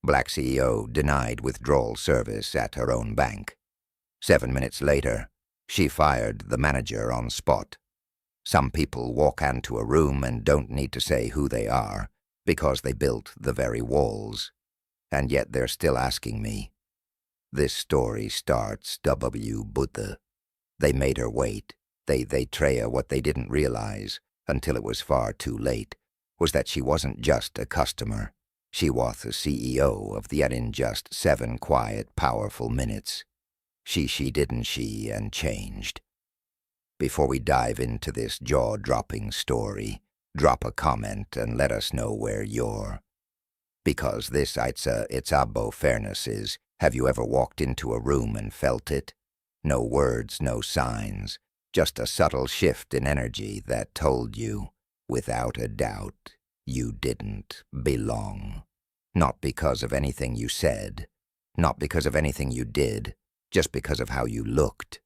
Black CEO denied withdrawal service at her own bank. 7 minutes later, she fired the manager on spot. Some people walk into a room and don't need to say who they are because they built the very walls. And yet they're still asking me. This story starts W. Buddha. They made her wait. They Treya what they didn't realize, until it was far too late, was that she wasn't just a customer. She was the CEO of the in just 7 quiet, powerful minutes. She didn't she, and changed. Before we dive into this jaw-dropping story, drop a comment and let us know where you're. Because this it's abo fairness is, have you ever walked into a room and felt it? No words, no signs, just a subtle shift in energy that told you, without a doubt, you didn't belong. Not because of anything you said, not because of anything you did, just because of how you looked,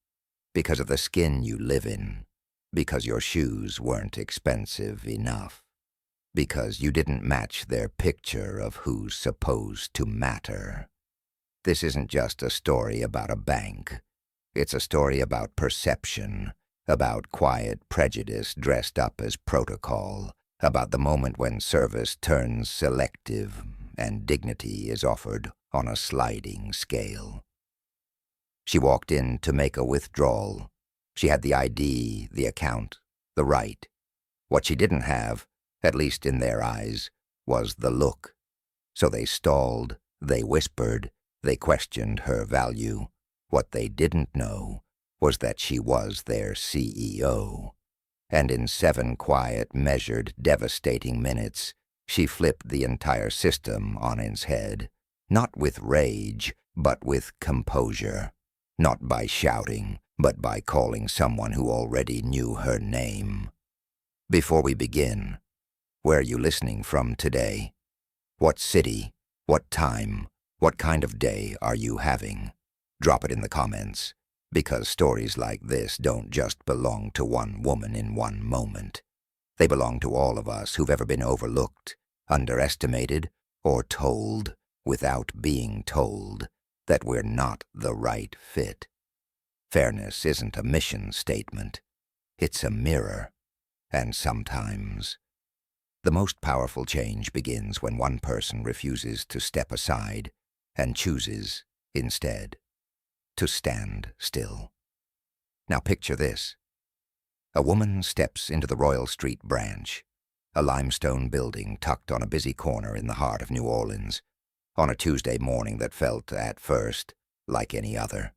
because of the skin you live in, because your shoes weren't expensive enough, because you didn't match their picture of who's supposed to matter. This isn't just a story about a bank. It's a story about perception, about quiet prejudice dressed up as protocol, about the moment when service turns selective and dignity is offered on a sliding scale. She walked in to make a withdrawal. She had the ID, the account, the right. What she didn't have, at least in their eyes, was the look. So they stalled, they whispered, they questioned her value. What they didn't know was that she was their CEO. And in 7 quiet, measured, devastating minutes, she flipped the entire system on its head, not with rage, but with composure. Not by shouting, but by calling someone who already knew her name. Before we begin, where are you listening from today? What city, what time, what kind of day are you having? Drop it in the comments, because stories like this don't just belong to one woman in one moment. They belong to all of us who've ever been overlooked, underestimated, or told, without being told, that we're not the right fit. Fairness isn't a mission statement. It's a mirror. And sometimes, the most powerful change begins when one person refuses to step aside and chooses, instead, to stand still. Now picture this. A woman steps into the Royal Street branch, a limestone building tucked on a busy corner in the heart of New Orleans, on a Tuesday morning that felt, at first, like any other.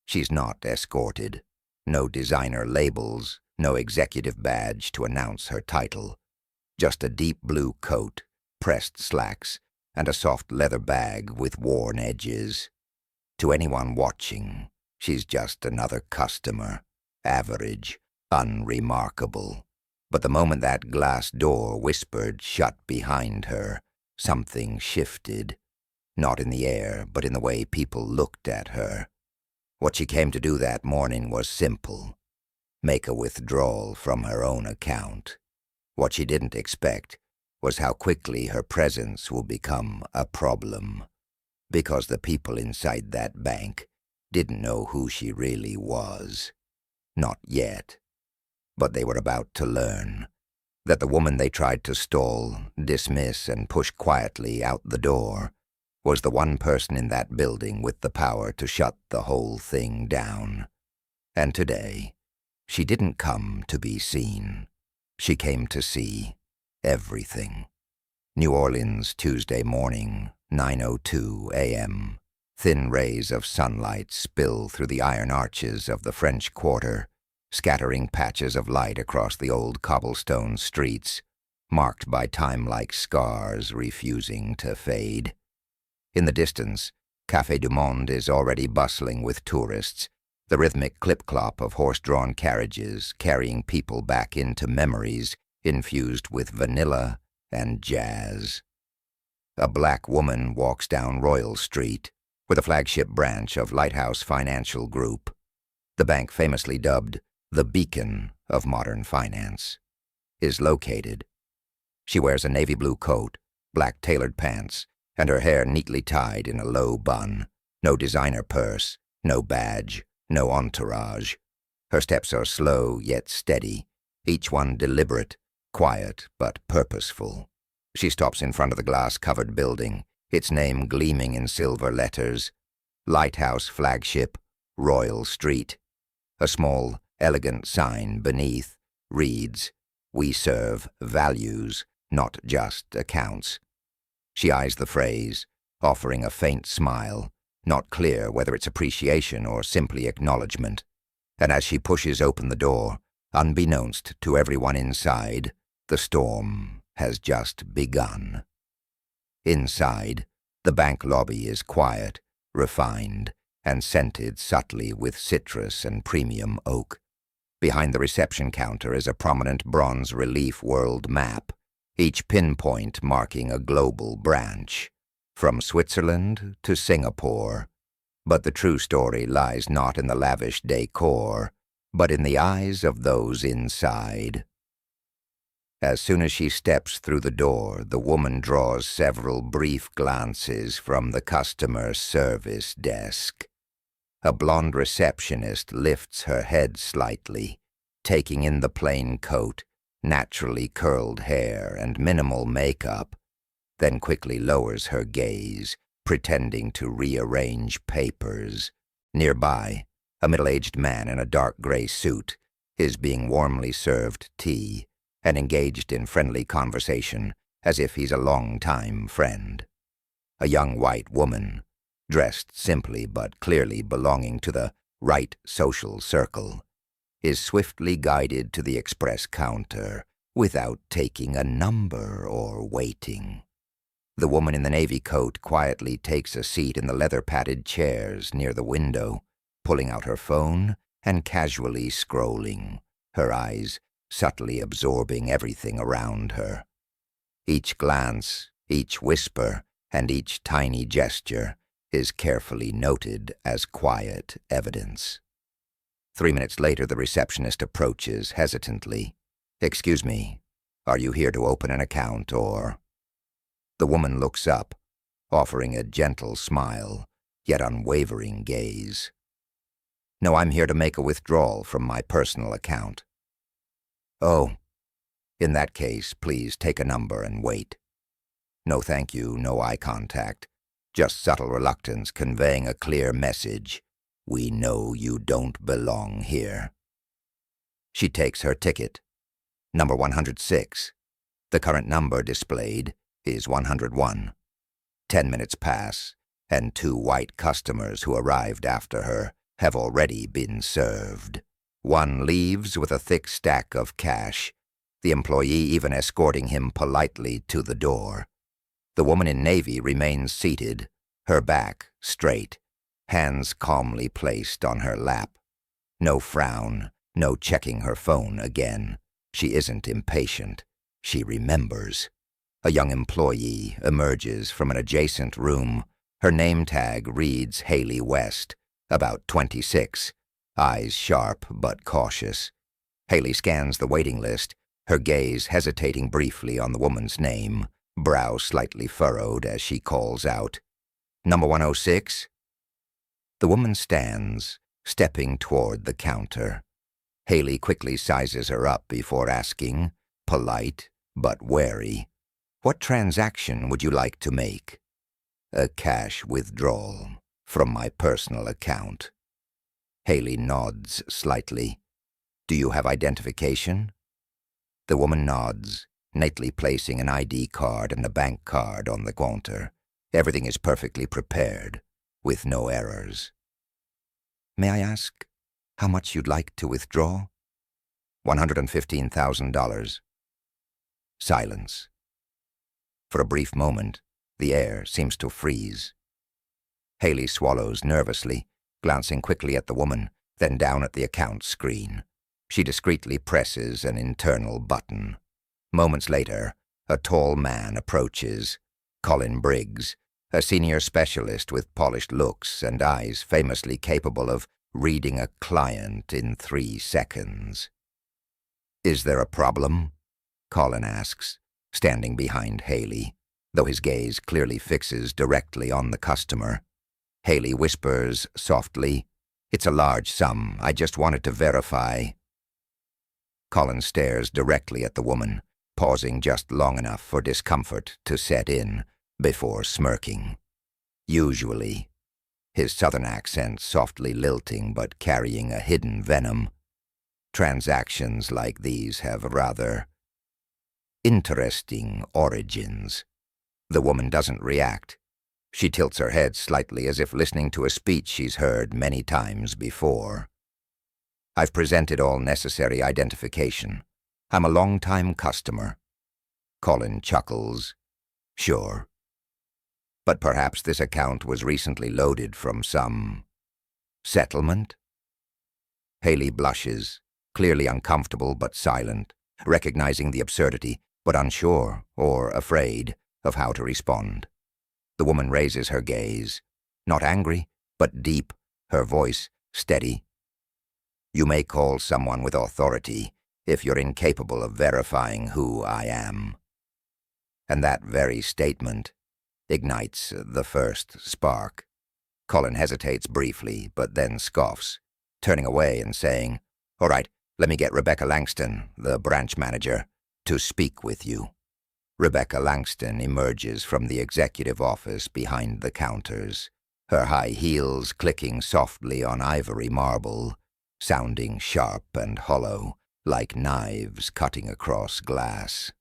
She's not escorted. No designer labels, no executive badge to announce her title. Just a deep blue coat, pressed slacks, and a soft leather bag with worn edges. To anyone watching, she's just another customer, average, unremarkable. But the moment that glass door whispered shut behind her, something shifted, not in the air, but in the way people looked at her. What she came to do that morning was simple: make a withdrawal from her own account. What she didn't expect was how quickly her presence will become a problem, because the people inside that bank didn't know who she really was. Not yet. But they were about to learn that the woman they tried to stall, dismiss, and push quietly out the door was the one person in that building with the power to shut the whole thing down. And today, she didn't come to be seen. She came to see everything. New Orleans, Tuesday morning, 9:02 a.m. Thin rays of sunlight spill through the iron arches of the French Quarter, scattering patches of light across the old cobblestone streets, marked by time-like scars refusing to fade. In the distance, Café du Monde is already bustling with tourists, the rhythmic clip-clop of horse-drawn carriages carrying people back into memories infused with vanilla and jazz. A black woman walks down Royal Street, where the flagship branch of Lighthouse Financial Group, the bank famously dubbed the beacon of modern finance, is located. She wears a navy blue coat, black tailored pants, and her hair neatly tied in a low bun. No designer purse, no badge, no entourage. Her steps are slow yet steady, each one deliberate, quiet but purposeful. She stops in front of the glass-covered building, its name gleaming in silver letters. Lighthouse Flagship, Royal Street. A small, elegant sign beneath reads, "We serve values, not just accounts." She eyes the phrase, offering a faint smile, not clear whether it's appreciation or simply acknowledgement. And as she pushes open the door, unbeknownst to everyone inside, the storm has just begun. Inside, the bank lobby is quiet, refined, and scented subtly with citrus and premium oak. Behind the reception counter is a prominent bronze relief world map, each pinpoint marking a global branch, from Switzerland to Singapore. But the true story lies not in the lavish decor, but in the eyes of those inside. As soon as she steps through the door, the woman draws several brief glances from the customer service desk. A blonde receptionist lifts her head slightly, taking in the plain coat, naturally curled hair, and minimal makeup, then quickly lowers her gaze, pretending to rearrange papers. Nearby, a middle-aged man in a dark gray suit is being warmly served tea and engaged in friendly conversation as if he's a long-time friend. A young white woman, dressed simply but clearly belonging to the right social circle, is swiftly guided to the express counter without taking a number or waiting. The woman in the navy coat quietly takes a seat in the leather-padded chairs near the window, pulling out her phone and casually scrolling, her eyes subtly absorbing everything around her. Each glance, each whisper, and each tiny gesture is carefully noted as quiet evidence. 3 minutes later, the receptionist approaches hesitantly. "Excuse me, are you here to open an account or—" The woman looks up, offering a gentle smile, yet unwavering gaze. "No, I'm here to make a withdrawal from my personal account." "Oh, in that case, please take a number and wait." No thank you, no eye contact, just subtle reluctance conveying a clear message. "We know you don't belong here." She takes her ticket. Number 106. The current number displayed is 101. 10 minutes pass, and 2 white customers who arrived after her have already been served. One leaves with a thick stack of cash, the employee even escorting him politely to the door. The woman in navy remains seated, her back straight, hands calmly placed on her lap. No frown, no checking her phone again. She isn't impatient. She remembers. A young employee emerges from an adjacent room. Her name tag reads Haley West, about 26, eyes sharp but cautious. Haley scans the waiting list, her gaze hesitating briefly on the woman's name, brow slightly furrowed as she calls out, "Number 106? The woman stands, stepping toward the counter. Haley quickly sizes her up before asking, polite but wary, "What transaction would you like to make?" "A cash withdrawal from my personal account." Haley nods slightly. "Do you have identification?" The woman nods, neatly placing an ID card and a bank card on the counter. Everything is perfectly prepared, with no errors. "May I ask how much you'd like to withdraw?" $115,000. Silence. For a brief moment, the air seems to freeze. Haley swallows nervously, glancing quickly at the woman, then down at the account screen. She discreetly presses an internal button. Moments later, a tall man approaches, Colin Briggs, a senior specialist with polished looks and eyes famously capable of reading a client in 3 seconds. "Is there a problem?" Colin asks, standing behind Haley. though his gaze clearly fixes directly on the customer. Haley whispers softly, "It's a large sum. I just wanted to verify." Colin stares directly at the woman, pausing just long enough for discomfort to set in before smirking. Usually, his southern accent softly lilting but carrying a hidden venom. Transactions like these have rather interesting origins. The woman doesn't react. She tilts her head slightly as if listening to a speech she's heard many times before. "I've presented all necessary identification. I'm a long-time customer." Colin chuckles. "Sure. But perhaps this account was recently loaded from some settlement?" Haley blushes, clearly uncomfortable but silent, recognizing the absurdity, but unsure or afraid of how to respond. The woman raises her gaze, not angry, but deep, her voice steady. "You may call someone with authority if you're incapable of verifying who I am." And that very statement ignites the first spark. Colin hesitates briefly, but then scoffs, turning away and saying, "All right, let me get Rebecca Langston, the branch manager, to speak with you." Rebecca Langston emerges from the executive office behind the counters, her high heels clicking softly on ivory marble, sounding sharp and hollow, like knives cutting across glass.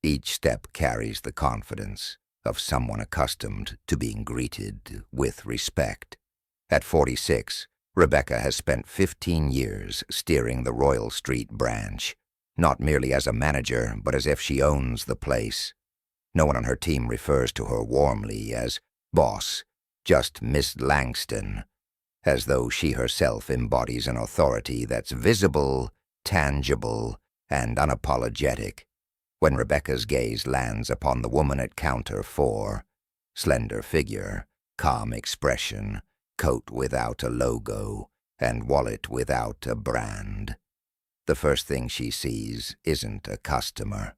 Each step carries the confidence of someone accustomed to being greeted with respect. At 46, Rebecca has spent 15 years steering the Royal Street branch, not merely as a manager, but as if she owns the place. No one on her team refers to her warmly as boss, just Miss Langston, as though she herself embodies an authority that's visible, tangible, and unapologetic. When Rebecca's gaze lands upon the woman at counter 4, slender figure, calm expression, coat without a logo, and wallet without a brand, the first thing she sees isn't a customer.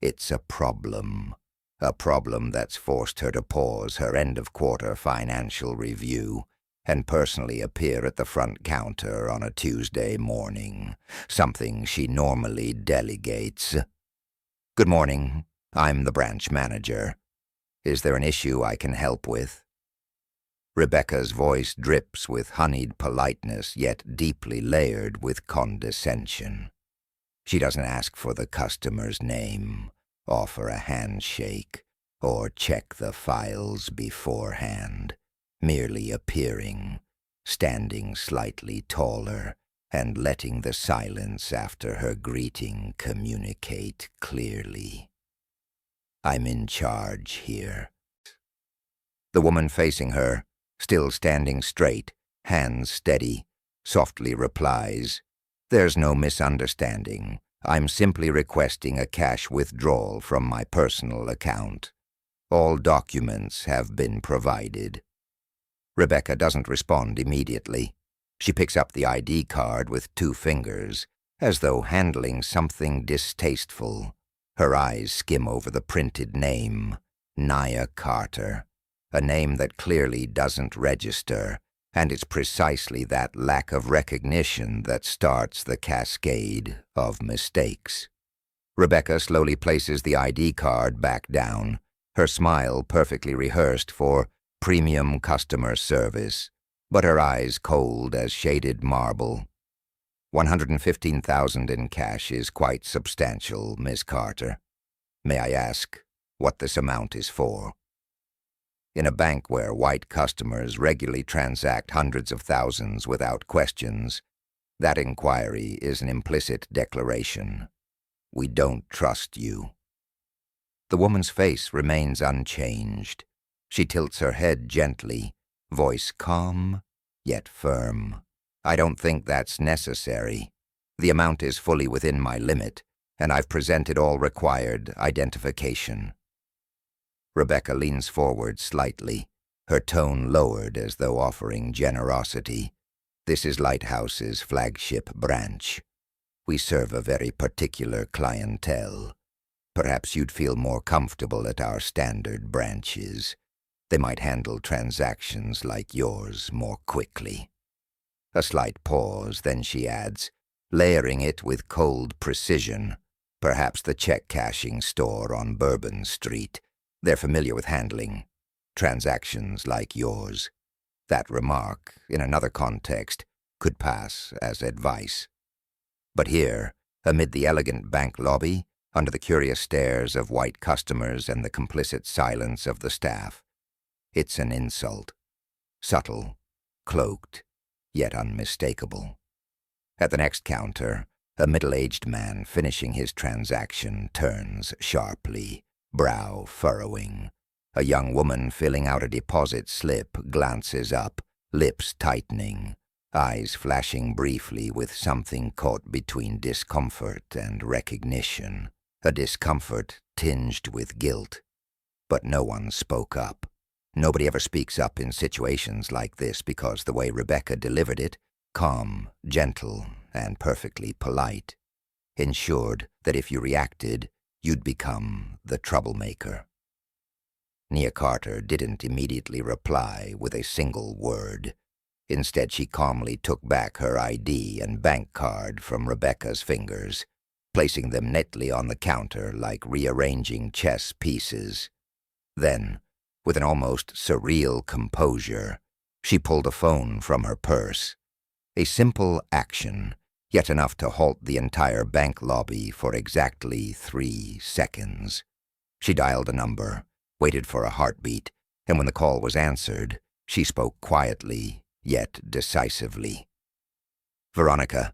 It's a problem that's forced her to pause her end-of-quarter financial review and personally appear at the front counter on a Tuesday morning, something she normally delegates. "Good morning. I'm the branch manager. Is there an issue I can help with?" Rebecca's voice drips with honeyed politeness, yet deeply layered with condescension. She doesn't ask for the customer's name, offer a handshake, or check the files beforehand, merely appearing, standing slightly taller, and letting the silence after her greeting communicate clearly. "I'm in charge here." The woman facing her, still standing straight, hands steady, softly replies, "There's no misunderstanding. I'm simply requesting a cash withdrawal from my personal account. All documents have been provided." Rebecca doesn't respond immediately. She picks up the ID card with 2 fingers, as though handling something distasteful. Her eyes skim over the printed name, Nia Carter, a name that clearly doesn't register, and it's precisely that lack of recognition that starts the cascade of mistakes. Rebecca slowly places the ID card back down, her smile perfectly rehearsed for premium customer service, but her eyes cold as shaded marble. $115,000 in cash is quite substantial, Miss Carter. May I ask what this amount is for? In a bank where white customers regularly transact hundreds of thousands without questions, that inquiry is an implicit declaration. We don't trust you. The woman's face remains unchanged. She tilts her head gently, voice calm, yet firm. I don't think that's necessary. The amount is fully within my limit, and I've presented all required identification. Rebecca leans forward slightly, her tone lowered as though offering generosity. This is Perhaps you'd feel more comfortable at our standard branches. They might handle transactions like yours more quickly." A slight pause, then she adds, layering it with cold precision. "Perhaps the check-cashing store on Bourbon Street. They're familiar with handling transactions like yours." That remark, in another context, could pass as advice. But here, amid the elegant bank lobby, under the curious stares of white customers and the complicit silence of the staff, it's an insult. Subtle, cloaked, yet unmistakable. At the next counter, a middle-aged man finishing his transaction turns sharply, brow furrowing. A young woman filling out a deposit slip glances up, lips tightening, eyes flashing briefly with something caught between discomfort and recognition, a discomfort tinged with guilt. But no one spoke up. Nobody ever speaks up in situations like this because the way Rebecca delivered it, calm, gentle, and perfectly polite, ensured that if you reacted, you'd become the troublemaker. Nia Carter didn't immediately reply with a single word. Instead, she calmly took back her ID and bank card from Rebecca's fingers, placing them neatly on the counter like rearranging chess pieces. Then, with an almost surreal composure, she pulled a phone from her purse. A simple action, yet enough to halt the entire bank lobby for exactly 3 seconds. She dialed a number, waited for a heartbeat, and when the call was answered, she spoke quietly, yet decisively. "Veronica,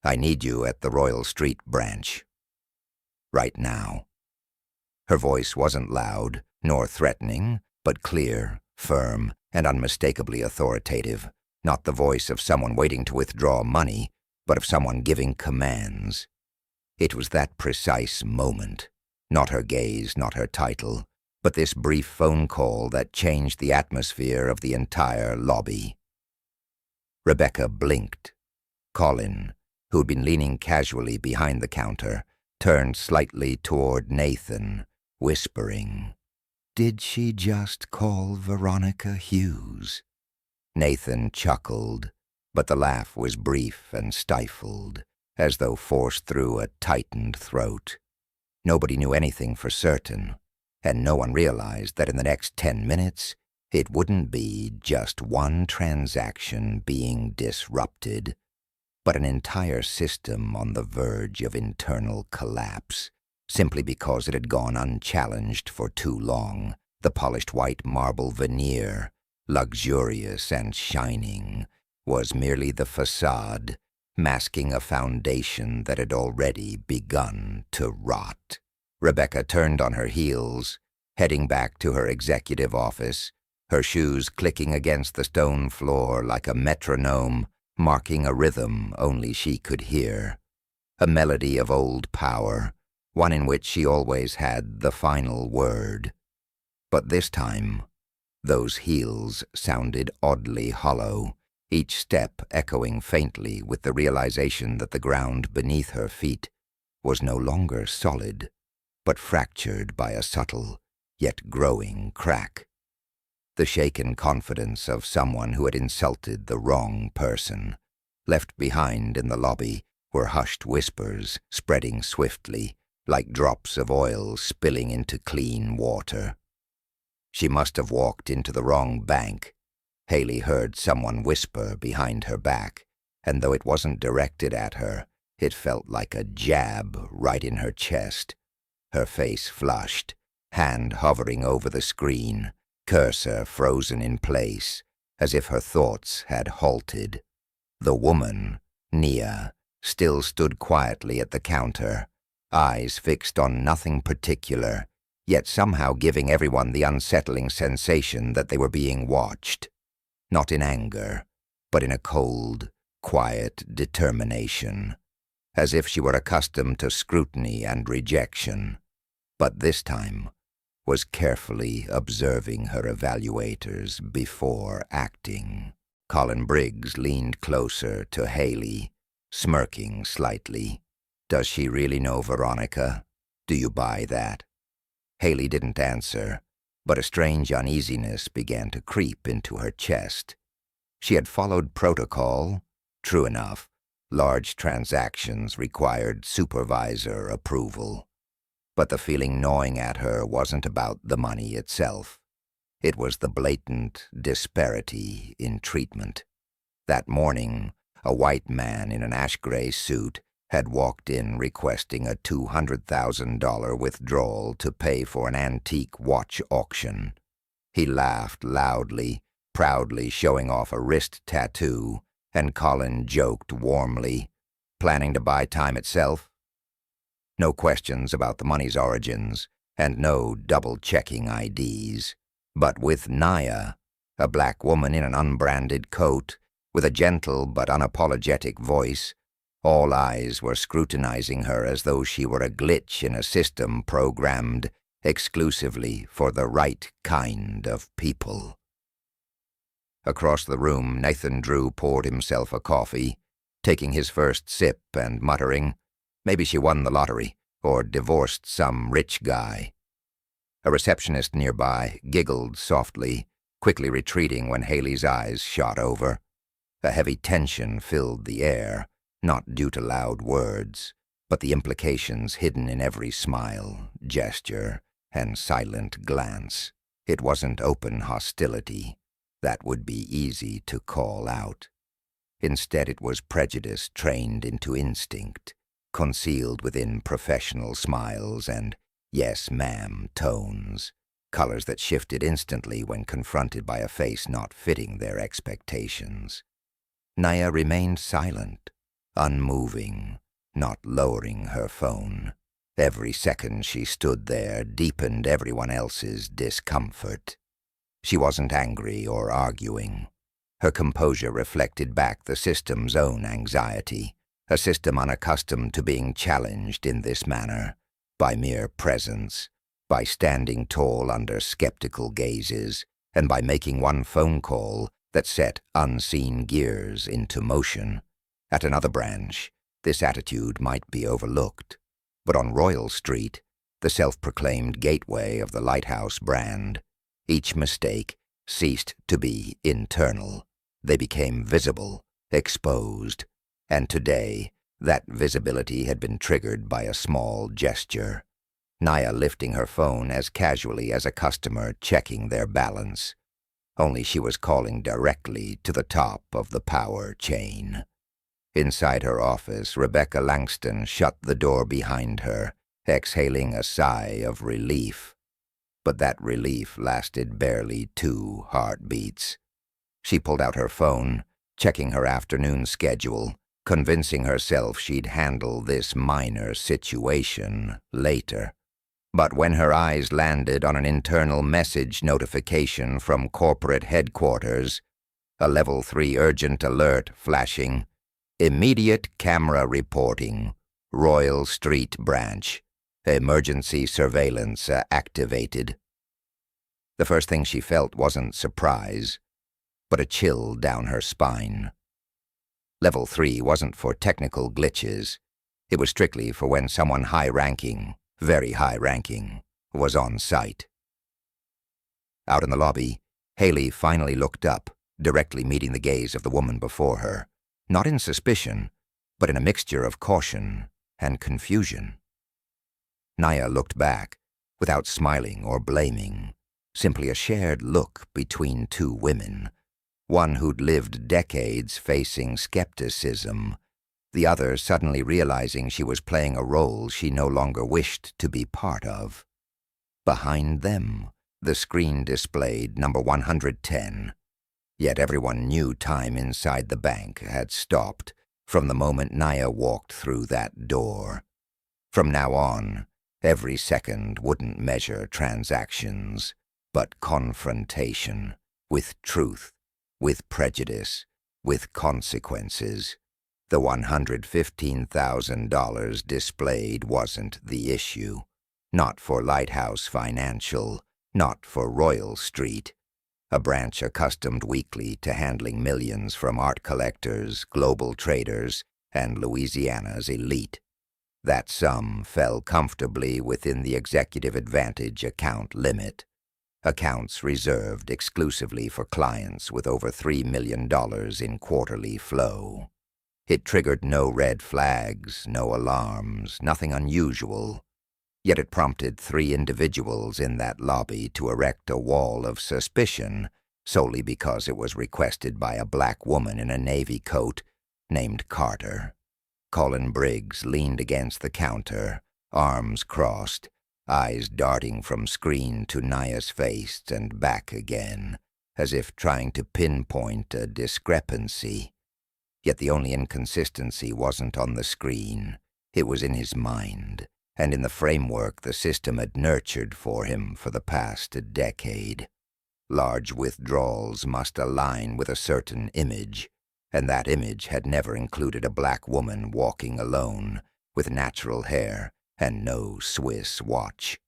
I need you at the Royal Street branch. Right now." Her voice wasn't loud, nor threatening, but clear, firm, and unmistakably authoritative. Not the voice of someone waiting to withdraw money, but of someone giving commands. It was that precise moment, not her gaze, not her title, but this brief phone call that changed the atmosphere of the entire lobby. Rebecca blinked. Colin, who'd been leaning casually behind the counter, turned slightly toward Nathan, whispering, "Did she just call Veronica Hughes?" Nathan chuckled, but the laugh was brief and stifled, as though forced through a tightened throat. Nobody knew anything for certain, and no one realized that in the next 10 minutes, it wouldn't be just one transaction being disrupted, but an entire system on the verge of internal collapse, simply because it had gone unchallenged for too long. The polished white marble veneer, luxurious and shining, was merely the facade, masking a foundation that had already begun to rot. Rebecca turned on her heels, heading back to her executive office, her shoes clicking against the stone floor like a metronome, marking a rhythm only she could hear. A melody of old power, one in which she always had the final word. But this time, those heels sounded oddly hollow, each step echoing faintly with the realization that the ground beneath her feet was no longer solid, but fractured by a subtle, yet growing crack. The shaken confidence of someone who had insulted the wrong person. Left behind in the lobby were hushed whispers spreading swiftly, like drops of oil spilling into clean water. She must have walked into the wrong bank. Haley heard someone whisper behind her back, and though it wasn't directed at her, it felt like a jab right in her chest. Her face flushed, hand hovering over the screen, cursor frozen in place, as if her thoughts had halted. The woman, Nia, still stood quietly at the counter, eyes fixed on nothing particular, yet somehow giving everyone the unsettling sensation that they were being watched. Not in anger, but in a cold, quiet determination, as if she were accustomed to scrutiny and rejection, but this time was carefully observing her evaluators before acting. Colin Briggs leaned closer to Haley, smirking slightly. Does she really know Veronica? Do you buy that?" Haley didn't answer, but a strange uneasiness began to creep into her chest. She had followed protocol. True enough, large transactions required supervisor approval. But the feeling gnawing at her wasn't about the money itself. It was the blatant disparity in treatment. That morning, a white man in an ash-gray suit had walked in requesting a $200,000 withdrawal to pay for an antique watch auction. He laughed loudly, proudly showing off a wrist tattoo, and Colin joked warmly, "Planning to buy time itself?" No questions about the money's origins, and no double-checking IDs. But with Naya, a black woman in an unbranded coat, with a gentle but unapologetic voice, all eyes were scrutinizing her as though she were a glitch in a system programmed exclusively for the right kind of people. Across the room, Nathan Drew poured himself a coffee, taking his first sip and muttering, "Maybe she won the lottery, or divorced some rich guy." A receptionist nearby giggled softly, quickly retreating when Haley's eyes shot over. A heavy tension filled the air, not due to loud words, but the implications hidden in every smile, gesture, and silent glance. It wasn't open hostility. That would be easy to call out. Instead, it was prejudice trained into instinct, concealed within professional smiles and "yes, ma'am" tones, colors that shifted instantly when confronted by a face not fitting their expectations. Naya remained silent, unmoving, not lowering her phone. Every second she stood there deepened everyone else's discomfort. She wasn't angry or arguing. Her composure reflected back the system's own anxiety, a system unaccustomed to being challenged in this manner, by mere presence, by standing tall under skeptical gazes, and by making one phone call that set unseen gears into motion. At another branch, this attitude might be overlooked, but on Royal Street, the self-proclaimed gateway of the Lighthouse brand, each mistake ceased to be internal. They became visible, exposed, and today that visibility had been triggered by a small gesture. Naya lifting her phone as casually as a customer checking their balance. Only she was calling directly to the top of the power chain. Inside her office, Rebecca Langston shut the door behind her, exhaling a sigh of relief. But that relief lasted barely 2 heartbeats. She pulled out her phone, checking her afternoon schedule, convincing herself she'd handle this minor situation later. But when her eyes landed on an internal message notification from corporate headquarters, a Level 3 urgent alert flashing, "Immediate camera reporting, Royal Street branch. Emergency surveillance activated." The first thing she felt wasn't surprise, but a chill down her spine. Level 3 wasn't for technical glitches. It was strictly for when someone high-ranking, very high-ranking, was on site. Out in the lobby, Haley finally looked up, directly meeting the gaze of the woman before her, not in suspicion, but in a mixture of caution and confusion. Naya looked back, without smiling or blaming, simply a shared look between two women, one who'd lived decades facing skepticism, the other suddenly realizing she was playing a role she no longer wished to be part of. Behind them, the screen displayed number 110. Yet everyone knew time inside the bank had stopped from the moment Naya walked through that door. From now on, every second wouldn't measure transactions, but confrontation with truth, with prejudice, with consequences. The $115,000 displayed wasn't the issue. Not for Lighthouse Financial, not for Royal Street, a branch accustomed weekly to handling millions from art collectors, global traders, and Louisiana's elite. That sum fell comfortably within the executive advantage account limit, accounts reserved exclusively for clients with over $3 million in quarterly flow. It triggered no red flags, no alarms, nothing unusual. Yet it prompted 3 individuals in that lobby to erect a wall of suspicion solely because it was requested by a black woman in a navy coat named Carter. Colin Briggs leaned against the counter, arms crossed, eyes darting from screen to Naya's face and back again, as if trying to pinpoint a discrepancy. Yet the only inconsistency wasn't on the screen. It was in his mind, and in the framework the system had nurtured for him for the past decade. Large withdrawals must align with a certain image, and that image had never included a black woman walking alone, with natural hair and no Swiss watch.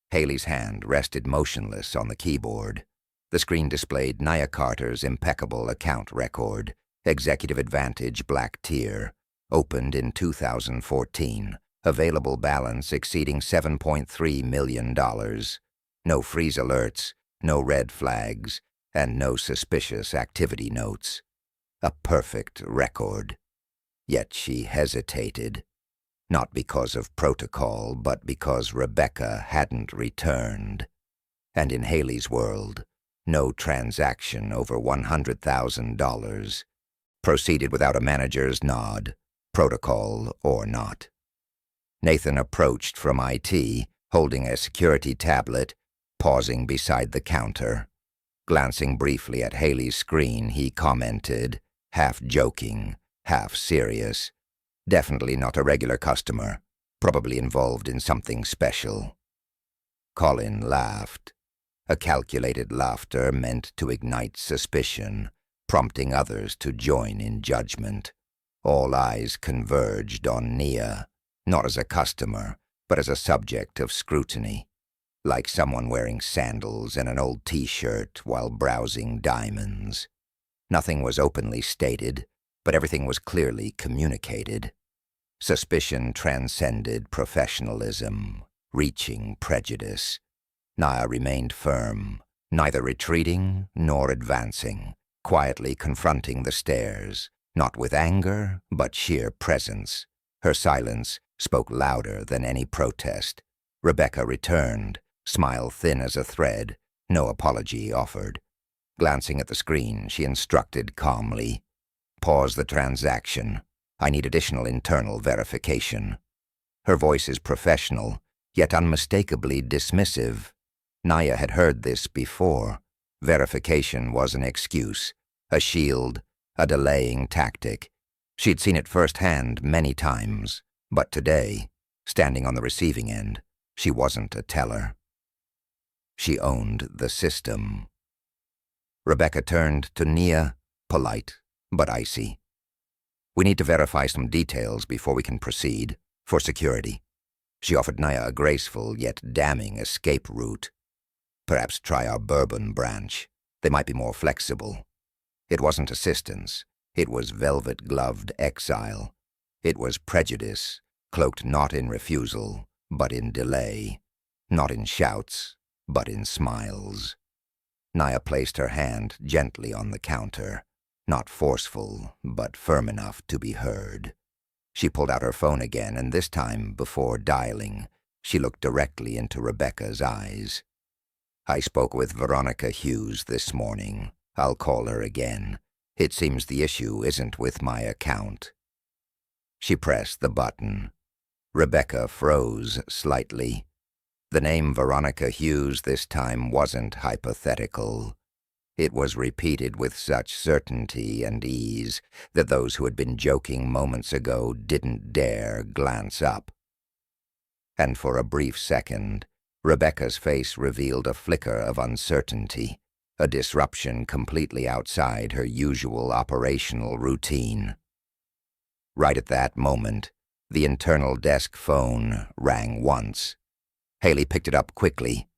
Haley's hand rested motionless on the keyboard. The screen displayed Naya Carter's impeccable account record, Executive Advantage Black Tier, opened in 2014, available balance exceeding $7.3 million. No freeze alerts, no red flags, and no suspicious activity notes. A perfect record. Yet she hesitated. Not because of protocol, but because Rebecca hadn't returned. And in Haley's world, no transaction over $100,000 proceeded without a manager's nod, protocol or not. Nathan approached from IT, holding a security tablet, pausing beside the counter. Glancing briefly at Haley's screen, he commented, half joking, half serious, "Definitely not a regular customer, probably involved in something special." Colin laughed. A calculated laughter meant to ignite suspicion, prompting others to join in judgment. All eyes converged on Nia, not as a customer, but as a subject of scrutiny, like someone wearing sandals and an old t-shirt while browsing diamonds. Nothing was openly stated, but everything was clearly communicated. Suspicion transcended professionalism, reaching prejudice. Nia remained firm, neither retreating nor advancing, quietly confronting the stares, not with anger, but sheer presence. Her silence spoke louder than any protest. Rebecca returned, smile thin as a thread, no apology offered. Glancing at the screen, she instructed calmly, "Pause the transaction. I need additional internal verification." Her voice is professional, yet unmistakably dismissive. Naya had heard this before. Verification was an excuse, a shield, a delaying tactic. She'd seen it firsthand many times, but today, standing on the receiving end, she wasn't a teller. She owned the system. Rebecca turned to Nia, polite but icy. "We need to verify some details before we can proceed, for security." She offered Nia a graceful yet damning escape route. "Perhaps try our Bourbon branch. They might be more flexible." It wasn't assistance. It was velvet-gloved exile. It was prejudice, cloaked not in refusal, but in delay. Not in shouts, but in smiles. Nia placed her hand gently on the counter, not forceful, but firm enough to be heard. She pulled out her phone again, and this time, before dialing, she looked directly into Rebecca's eyes. "I spoke with Veronica Hughes this morning. I'll call her again. It seems the issue isn't with my account." She pressed the button. Rebecca froze slightly. The name Veronica Hughes this time wasn't hypothetical. It was repeated with such certainty and ease that those who had been joking moments ago didn't dare glance up. And for a brief second, Rebecca's face revealed a flicker of uncertainty, a disruption completely outside her usual operational routine. Right at that moment, the internal desk phone rang once. Haley picked it up quickly.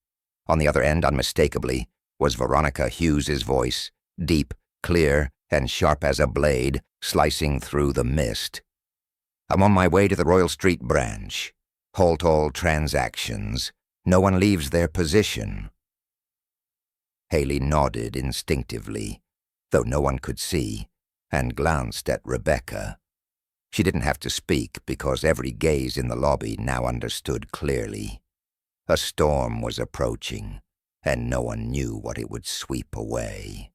On the other end, unmistakably, was Veronica Hughes's voice, deep, clear, and sharp as a blade, slicing through the mist. I'm on my way to the Royal Street branch. Halt all transactions. No one leaves their position." Haley nodded instinctively, though no one could see, and glanced at Rebecca. She didn't have to speak because every gaze in the lobby now understood clearly. A storm was approaching, and no one knew what it would sweep away.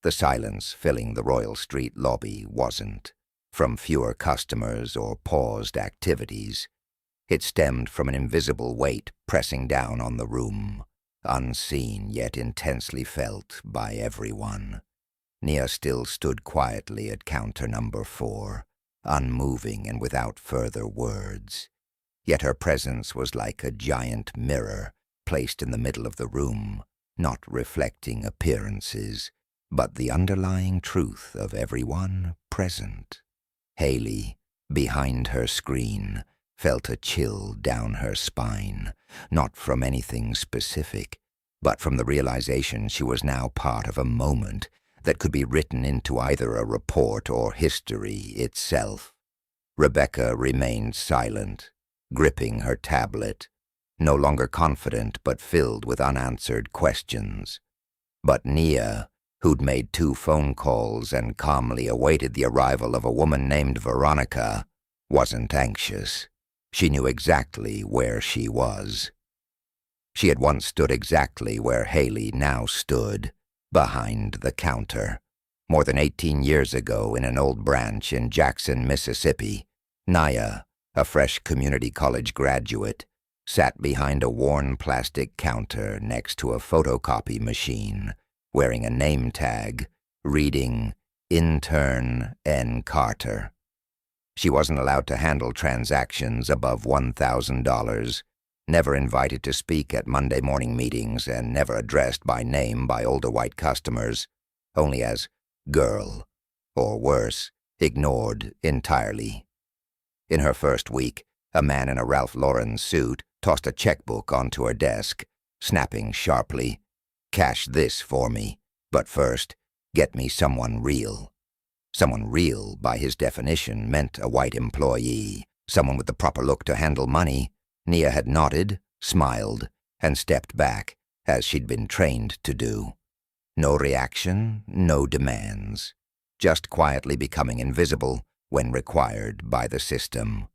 The silence filling the Royal Street lobby wasn't from fewer customers or paused activities. It stemmed from an invisible weight pressing down on the room, unseen yet intensely felt by everyone. Nia still stood quietly at counter number 4, unmoving and without further words. Yet her presence was like a giant mirror placed in the middle of the room, not reflecting appearances, but the underlying truth of everyone present. Haley, behind her screen, felt a chill down her spine, not from anything specific, but from the realization she was now part of a moment that could be written into either a report or history itself. Rebecca remained silent, gripping her tablet, no longer confident but filled with unanswered questions. But Nia, who'd made 2 phone calls and calmly awaited the arrival of a woman named Veronica, wasn't anxious. She knew exactly where she was. She had once stood exactly where Haley now stood, behind the counter. More than 18 years ago in an old branch in Jackson, Mississippi, Nia, a fresh community college graduate, sat behind a worn plastic counter next to a photocopy machine, wearing a name tag, reading Intern N. Carter. She wasn't allowed to handle transactions above $1,000, never invited to speak at Monday morning meetings, and never addressed by name by older white customers, only as girl, or worse, ignored entirely. In her first week, a man in a Ralph Lauren suit tossed a checkbook onto her desk, snapping sharply, "Cash this for me, but first, get me someone real." Someone real, by his definition, meant a white employee, someone with the proper look to handle money. Nia had nodded, smiled, and stepped back, as she'd been trained to do. No reaction, no demands, just quietly becoming invisible when required by the system.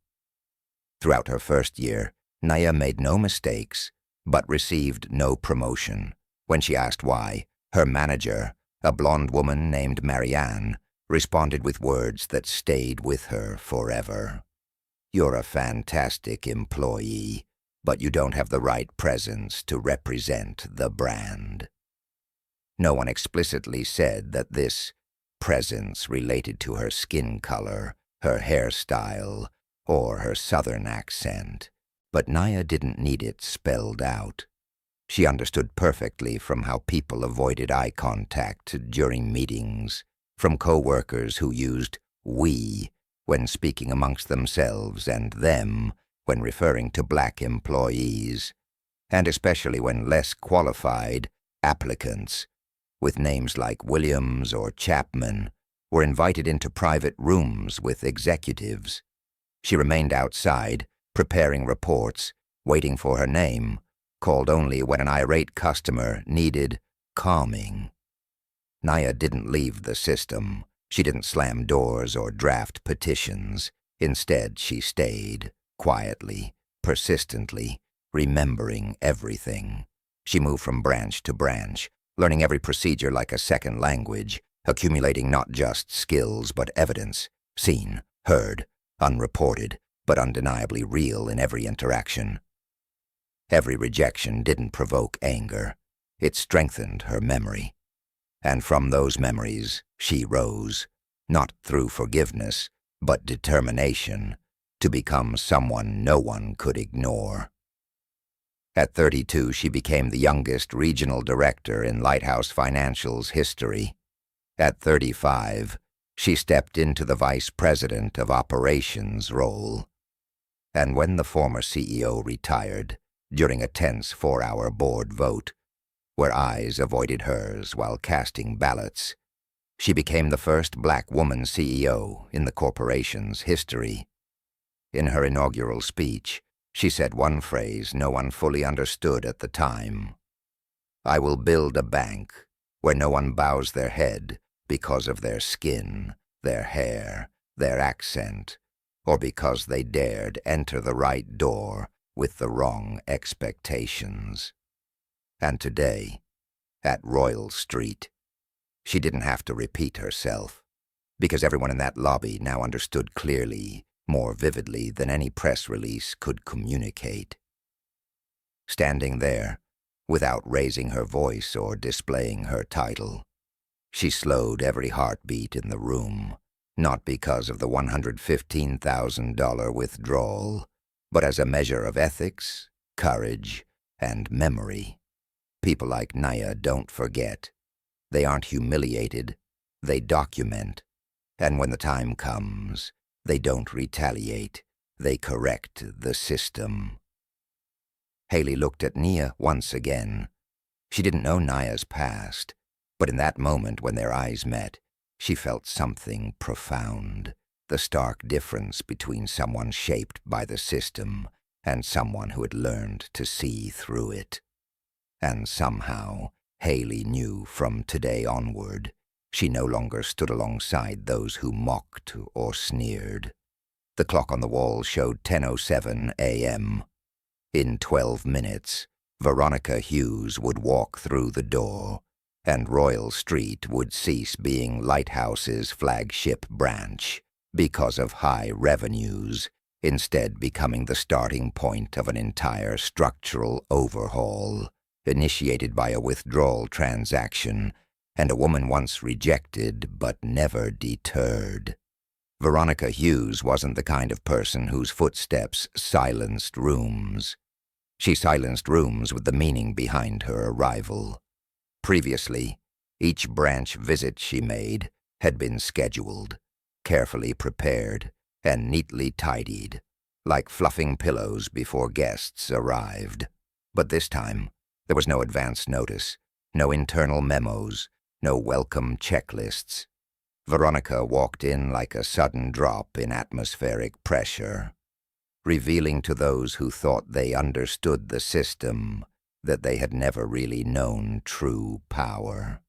Throughout her first year, Nia made no mistakes, but received no promotion. When she asked why, her manager, a blonde woman named Marianne, responded with words that stayed with her forever. "You're a fantastic employee, but you don't have the right presence to represent the brand." No one explicitly said that this presence related to her skin color, her hairstyle, or her southern accent, but Nia didn't need it spelled out. She understood perfectly from how people avoided eye contact during meetings, from co-workers who used "we" when speaking amongst themselves and "them" when referring to black employees, and especially when less qualified applicants, with names like Williams or Chapman, were invited into private rooms with executives. She remained outside, preparing reports, waiting for her name, called only when an irate customer needed calming. Nia didn't leave the system. She didn't slam doors or draft petitions. Instead, she stayed, quietly, persistently, remembering everything. She moved from branch to branch, learning every procedure like a second language, accumulating not just skills but evidence, seen, heard, unreported, but undeniably real in every interaction. Every rejection didn't provoke anger. It strengthened her memory. And from those memories, she rose, not through forgiveness, but determination, to become someone no one could ignore. At 32, she became the youngest regional director in Lighthouse Financial's history. At 35, she stepped into the vice president of operations role. And when the former CEO retired, during a tense 4-hour board vote, where eyes avoided hers while casting ballots, She became the first black woman CEO in the corporation's history. In her inaugural speech, she said one phrase no one fully understood at the time. "I will build a bank where no one bows their head because of their skin, their hair, their accent, or because they dared enter the right door with the wrong expectations." And today, at Royal Street, she didn't have to repeat herself, because everyone in that lobby now understood clearly, more vividly than any press release could communicate. Standing there, without raising her voice or displaying her title, she slowed every heartbeat in the room, not because of the $115,000 withdrawal, but as a measure of ethics, courage, and memory. People like Naya don't forget. They aren't humiliated, they document. And when the time comes, they don't retaliate, they correct the system. Haley looked at Nia once again. She didn't know Naya's past, but in that moment when their eyes met, she felt something profound, the stark difference between someone shaped by the system and someone who had learned to see through it. And somehow, Haley knew from today onward, she no longer stood alongside those who mocked or sneered. The clock on the wall showed 10:07 a.m. In 12 minutes, Veronica Hughes would walk through the door, and Royal Street would cease being Lighthouse's flagship branch because of high revenues, instead becoming the starting point of an entire structural overhaul, initiated by a withdrawal transaction and a woman once rejected but never deterred. Veronica Hughes wasn't the kind of person whose footsteps silenced rooms. She silenced rooms with the meaning behind her arrival. Previously, each branch visit she made had been scheduled, carefully prepared, and neatly tidied, like fluffing pillows before guests arrived. But this time, there was no advance notice, no internal memos, no welcome checklists. Veronica walked in like a sudden drop in atmospheric pressure, revealing to those who thought they understood the system that they had never really known true power.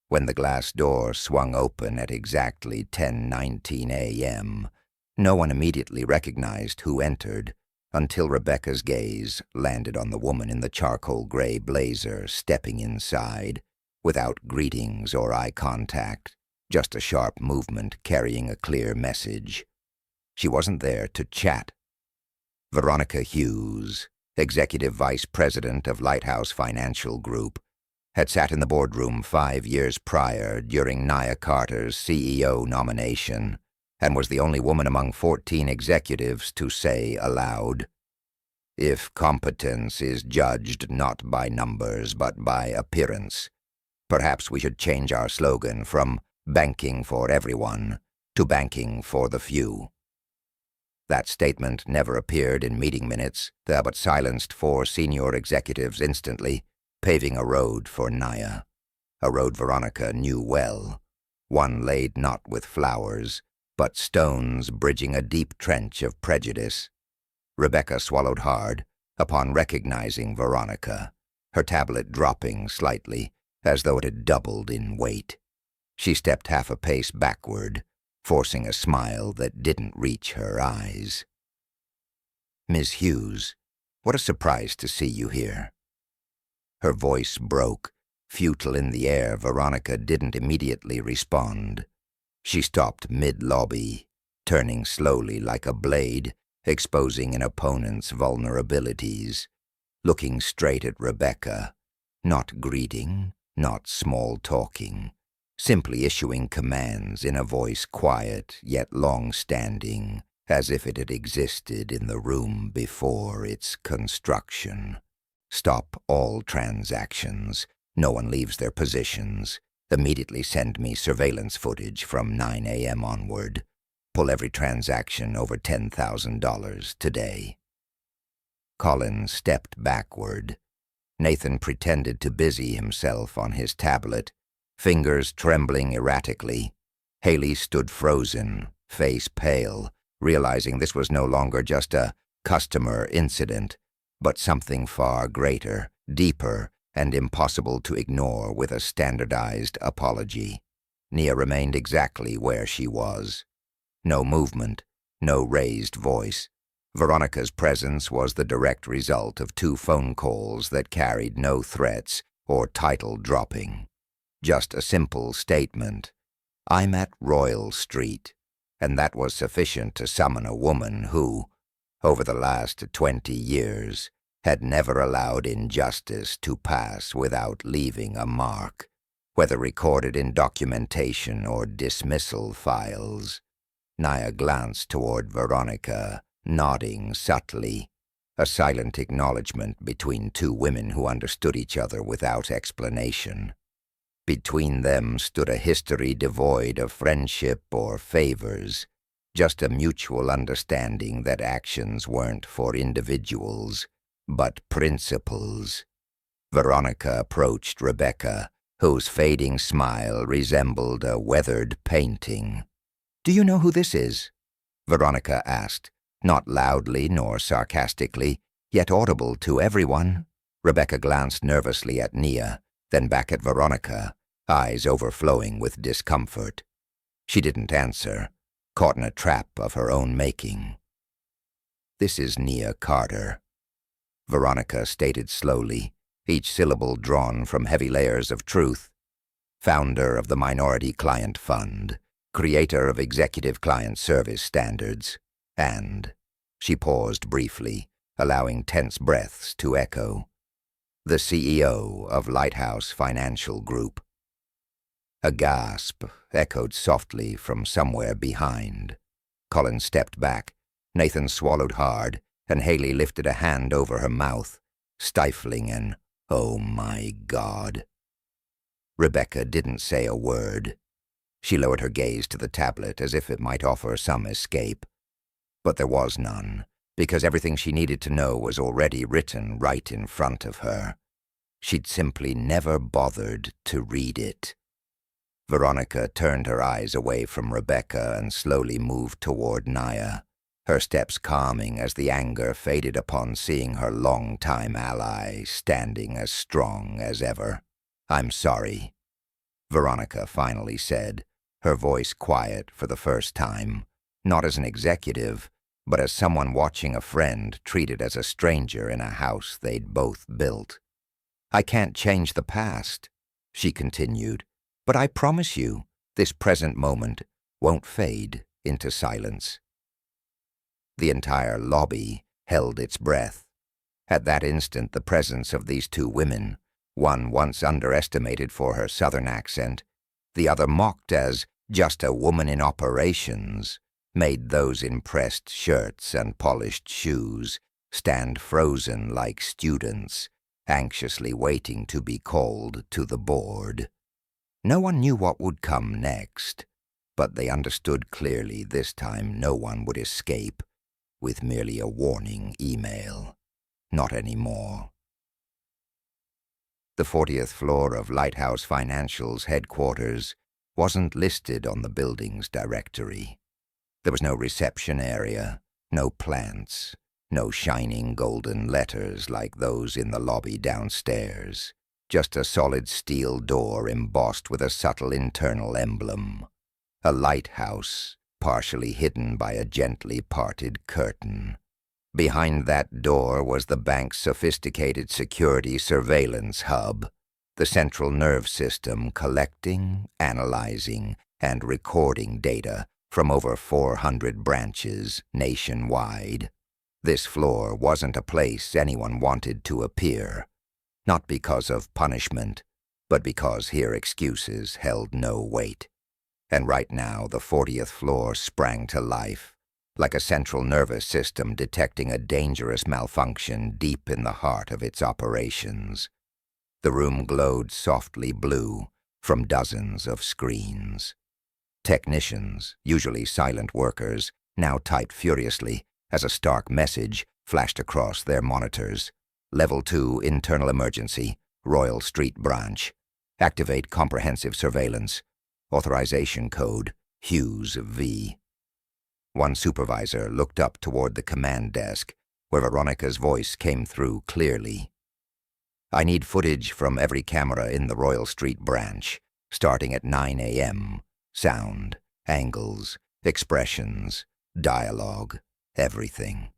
When the glass door swung open at exactly 10:19 a.m., no one immediately recognized who entered until Rebecca's gaze landed on the woman in the charcoal-gray blazer stepping inside, without greetings or eye contact, just a sharp movement carrying a clear message. She wasn't there to chat. Veronica Hughes, Executive Vice President of Lighthouse Financial Group, had sat in the boardroom 5 years prior during Nia Carter's CEO nomination, and was the only woman among 14 executives to say aloud, "If competence is judged not by numbers but by appearance, perhaps we should change our slogan from banking for everyone to banking for the few." That statement never appeared in meeting minutes, but silenced 4 senior executives instantly, paving a road for Nia, a road Veronica knew well, one laid not with flowers, but stones bridging a deep trench of prejudice. Rebecca swallowed hard upon recognizing Veronica, her tablet dropping slightly, as though it had doubled in weight. She stepped half a pace backward, forcing a smile that didn't reach her eyes. "Ms. Hughes, what a surprise to see you here." Her voice broke, futile in the air. Veronica didn't immediately respond. She stopped mid-lobby, turning slowly like a blade, exposing an opponent's vulnerabilities, looking straight at Rebecca, not greeting, not small-talking, simply issuing commands in a voice quiet yet long-standing, as if it had existed in the room before its construction. "Stop all transactions. No one leaves their positions. Immediately send me surveillance footage from 9 a.m. onward. Pull every transaction over $10,000 today." Colin stepped backward. Nathan pretended to busy himself on his tablet, Fingers trembling erratically, Haley stood frozen, face pale, realizing this was no longer just a customer incident, but something far greater, deeper, and impossible to ignore with a standardized apology. Nia remained exactly where she was. No movement, no raised voice. Veronica's presence was the direct result of 2 phone calls that carried no threats or title dropping. Just a simple statement, "I'm at Royal Street," and that was sufficient to summon a woman who, over the last 20 years, had never allowed injustice to pass without leaving a mark, whether recorded in documentation or dismissal files. Nia glanced toward Veronica, nodding subtly, a silent acknowledgement between 2 women who understood each other without explanation. Between them stood a history devoid of friendship or favors, just a mutual understanding that actions weren't for individuals, but principles. Veronica approached Rebecca, whose fading smile resembled a weathered painting. "Do you know who this is?" Veronica asked, not loudly nor sarcastically, yet audible to everyone. Rebecca glanced nervously at Nia, then back at Veronica, eyes overflowing with discomfort. She didn't answer, caught in a trap of her own making. "This is Nia Carter," Veronica stated slowly, each syllable drawn from heavy layers of truth. "Founder of the Minority Client Fund, creator of Executive Client Service Standards, and," she paused briefly, allowing tense breaths to echo, "the CEO of Lighthouse Financial Group." A gasp echoed softly from somewhere behind. Colin stepped back, Nathan swallowed hard, and Haley lifted a hand over her mouth, stifling an "Oh my God." Rebecca didn't say a word. She lowered her gaze to the tablet as if it might offer some escape. But there was none, because everything she needed to know was already written right in front of her. She'd simply never bothered to read it. Veronica turned her eyes away from Rebecca and slowly moved toward Nia, her steps calming as the anger faded upon seeing her longtime ally standing as strong as ever. "I'm sorry," Veronica finally said, her voice quiet for the first time, not as an executive, but as someone watching a friend treated as a stranger in a house they'd both built. "I can't change the past," she continued, "but I promise you, this present moment won't fade into silence." The entire lobby held its breath. At that instant, the presence of these 2 women, one once underestimated for her southern accent, the other mocked as just a woman in operations, made those in pressed shirts and polished shoes stand frozen like students, anxiously waiting to be called to the board. No one knew what would come next, but they understood clearly this time no one would escape with merely a warning email. Not anymore. The 40th floor of Lighthouse Financial's headquarters wasn't listed on the building's directory. There was no reception area, no plants, no shining golden letters like those in the lobby downstairs. Just a solid steel door embossed with a subtle internal emblem. A lighthouse, partially hidden by a gently parted curtain. Behind that door was the bank's sophisticated security surveillance hub, the central nerve system collecting, analyzing, and recording data from over 400 branches nationwide. This floor wasn't a place anyone wanted to appear. Not because of punishment, but because here excuses held no weight. And right now, the 40th floor sprang to life, like a central nervous system detecting a dangerous malfunction deep in the heart of its operations. The room glowed softly blue from dozens of screens. Technicians, usually silent workers, now typed furiously as a stark message flashed across their monitors. Level 2 internal emergency, Royal Street branch. Activate comprehensive surveillance. Authorization code, Hughes V. One supervisor looked up toward the command desk, where Veronica's voice came through clearly. I need footage from every camera in the Royal Street branch, starting at 9 a.m. Sound, angles, expressions, dialogue, everything.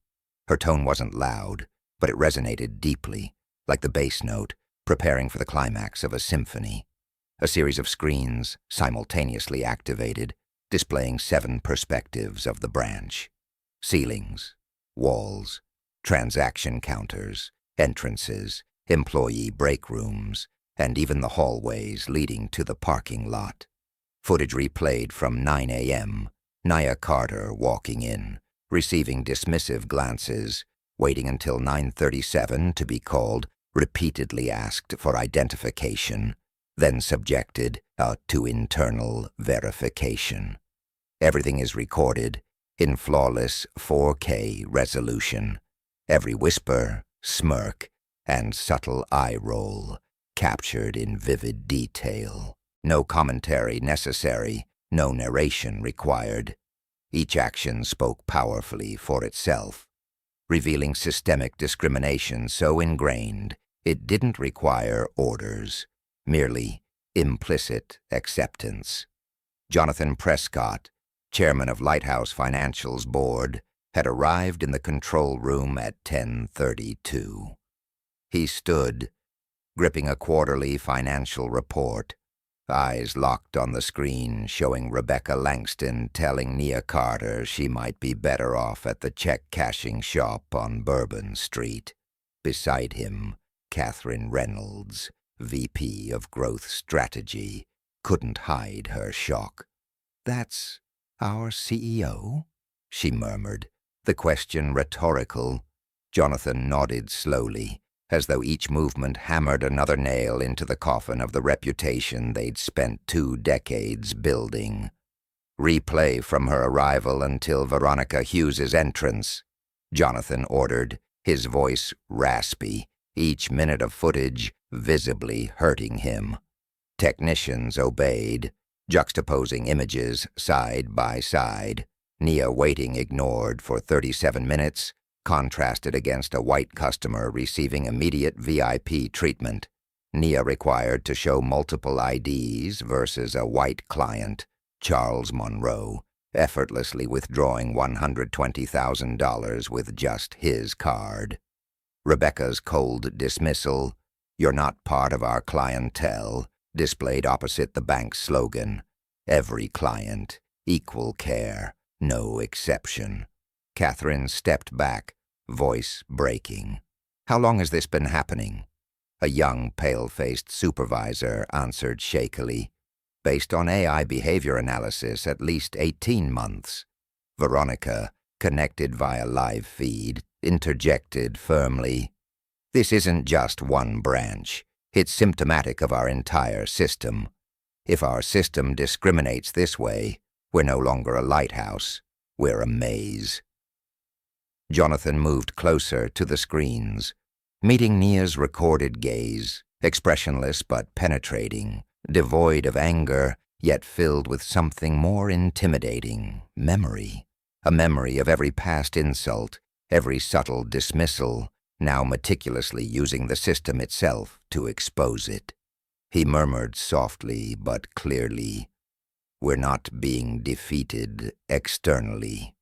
Her tone wasn't loud, but it resonated deeply, like the bass note, preparing for the climax of a symphony. A series of screens simultaneously activated, displaying 7 perspectives of the branch. Ceilings, walls, transaction counters, entrances, employee break rooms, and even the hallways leading to the parking lot. Footage replayed from 9 a.m., Nia Carter walking in, receiving dismissive glances, waiting until 9:37 to be called, repeatedly asked for identification, then subjected to internal verification. Everything is recorded in flawless 4K resolution. Every whisper, smirk, and subtle eye roll captured in vivid detail. No commentary necessary, no narration required. Each action spoke powerfully for itself, revealing systemic discrimination so ingrained it didn't require orders, merely implicit acceptance. Jonathan Prescott, chairman of Lighthouse Financial's board, had arrived in the control room at 10:32. He stood, gripping a quarterly financial report, eyes locked on the screen showing Rebecca Langston telling Nia Carter she might be better off at the check-cashing shop on Bourbon Street. Beside him, Catherine Reynolds, VP of Growth Strategy, couldn't hide her shock. "That's our CEO?" she murmured, the question rhetorical. Jonathan nodded slowly, as though each movement hammered another nail into the coffin of the reputation they'd spent 2 decades building. "Replay from her arrival until Veronica Hughes's entrance," Jonathan ordered, his voice raspy, each minute of footage visibly hurting him. Technicians obeyed, juxtaposing images side by side. Nia waiting ignored for 37 minutes, contrasted against a white customer receiving immediate VIP treatment. Nia required to show multiple IDs versus a white client, Charles Monroe, effortlessly withdrawing $120,000 with just his card. Rebecca's cold dismissal, "You're not part of our clientele," displayed opposite the bank's slogan, "Every client, equal care, no exception." Catherine stepped back, voice breaking. "How long has this been happening?" A young, pale-faced supervisor answered shakily, "Based on AI behavior analysis, at least 18 months. Veronica, connected via live feed, interjected firmly, "This isn't just one branch. It's symptomatic of our entire system. If our system discriminates this way, we're no longer a lighthouse, we're a maze." Jonathan moved closer to the screens, meeting Nia's recorded gaze, expressionless but penetrating, devoid of anger, yet filled with something more intimidating, memory. A memory of every past insult, every subtle dismissal, now meticulously using the system itself to expose it. He murmured softly but clearly, "We're not being defeated externally.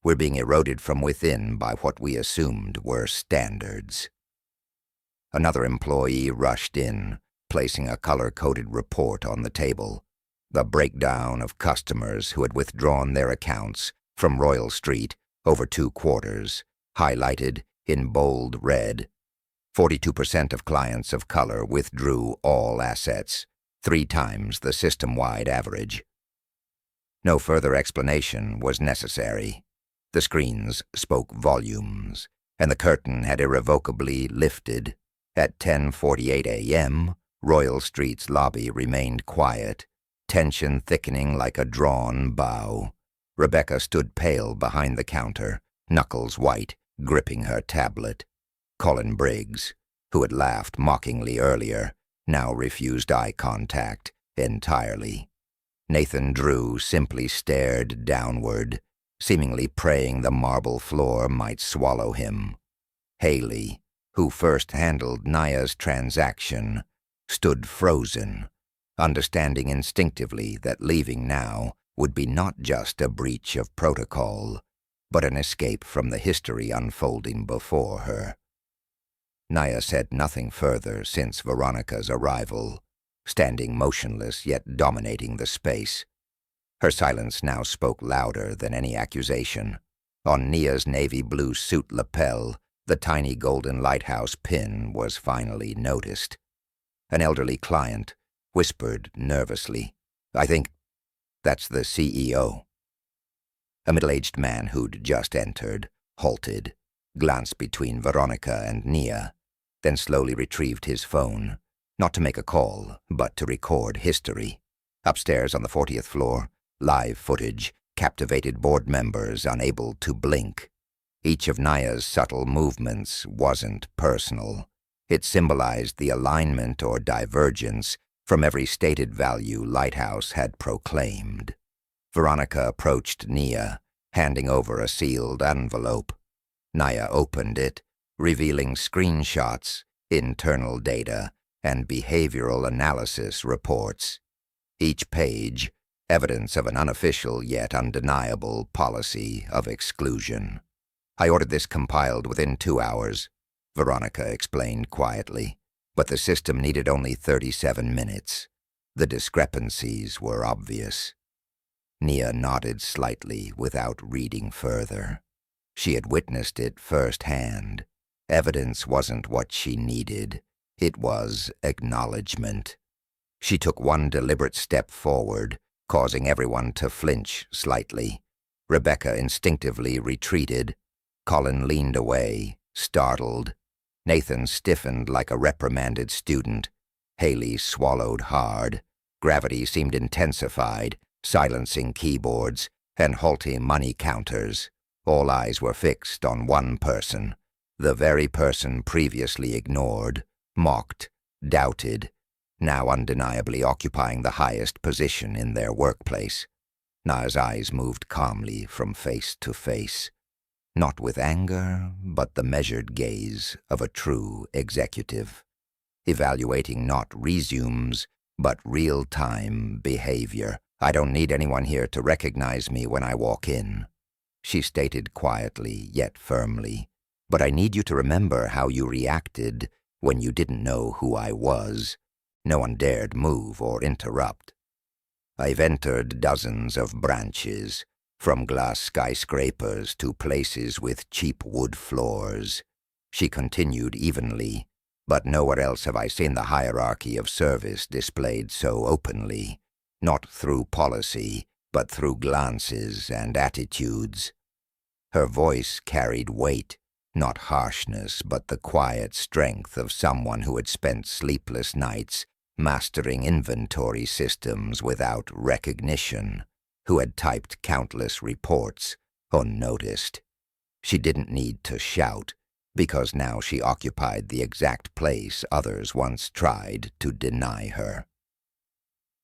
We're being eroded from within by what we assumed were standards." Another employee rushed in, placing a color-coded report on the table. The breakdown of customers who had withdrawn their accounts from Royal Street over 2 quarters, highlighted in bold red. 42% of clients of color withdrew all assets, 3 times the system-wide average. No further explanation was necessary. The screens spoke volumes, and the curtain had irrevocably lifted. At 10:48 a.m., Royal Street's lobby remained quiet, tension thickening like a drawn bow. Rebecca stood pale behind the counter, knuckles white, gripping her tablet. Colin Briggs, who had laughed mockingly earlier, now refused eye contact entirely. Nathan Drew simply stared downward, seemingly praying the marble floor might swallow him. Haley, who first handled Naya's transaction, stood frozen, understanding instinctively that leaving now would be not just a breach of protocol, but an escape from the history unfolding before her. Naya said nothing further since Veronica's arrival, standing motionless yet dominating the space. Her silence now spoke louder than any accusation. On Nia's navy blue suit lapel, the tiny golden lighthouse pin was finally noticed. An elderly client whispered nervously, "I think that's the CEO." A middle-aged man who'd just entered halted, glanced between Veronica and Nia, then slowly retrieved his phone, not to make a call, but to record history. Upstairs on the 40th floor, live footage captivated board members unable to blink. Each of Naya's subtle movements wasn't personal. It symbolized the alignment or divergence from every stated value Lighthouse had proclaimed. Veronica approached Nia, handing over a sealed envelope. Naya opened it, revealing screenshots, internal data, and behavioral analysis reports. Each page, evidence of an unofficial yet undeniable policy of exclusion. "I ordered this compiled within 2 hours," Veronica explained quietly, but the system needed only 37 minutes. The discrepancies were obvious. Nia nodded slightly without reading further. She had witnessed it firsthand. Evidence wasn't what she needed. It was acknowledgement. She took one deliberate step forward, causing everyone to flinch slightly. Rebecca instinctively retreated. Colin leaned away, startled. Nathan stiffened like a reprimanded student. Haley swallowed hard. Gravity seemed intensified, silencing keyboards and halting money counters. All eyes were fixed on one person, the very person previously ignored, mocked, doubted, now undeniably occupying the highest position in their workplace. Naya's eyes moved calmly from face to face, not with anger, but the measured gaze of a true executive, evaluating not resumes, but real-time behavior. "I don't need anyone here to recognize me when I walk in," she stated quietly yet firmly. "But I need you to remember how you reacted when you didn't know who I was." No one dared move or interrupt. "I've entered dozens of branches, from glass skyscrapers to places with cheap wood floors," she continued evenly, "but nowhere else have I seen the hierarchy of service displayed so openly, not through policy, but through glances and attitudes." Her voice carried weight, not harshness, but the quiet strength of someone who had spent sleepless nights mastering inventory systems without recognition, who had typed countless reports unnoticed. She didn't need to shout, because now she occupied the exact place others once tried to deny her.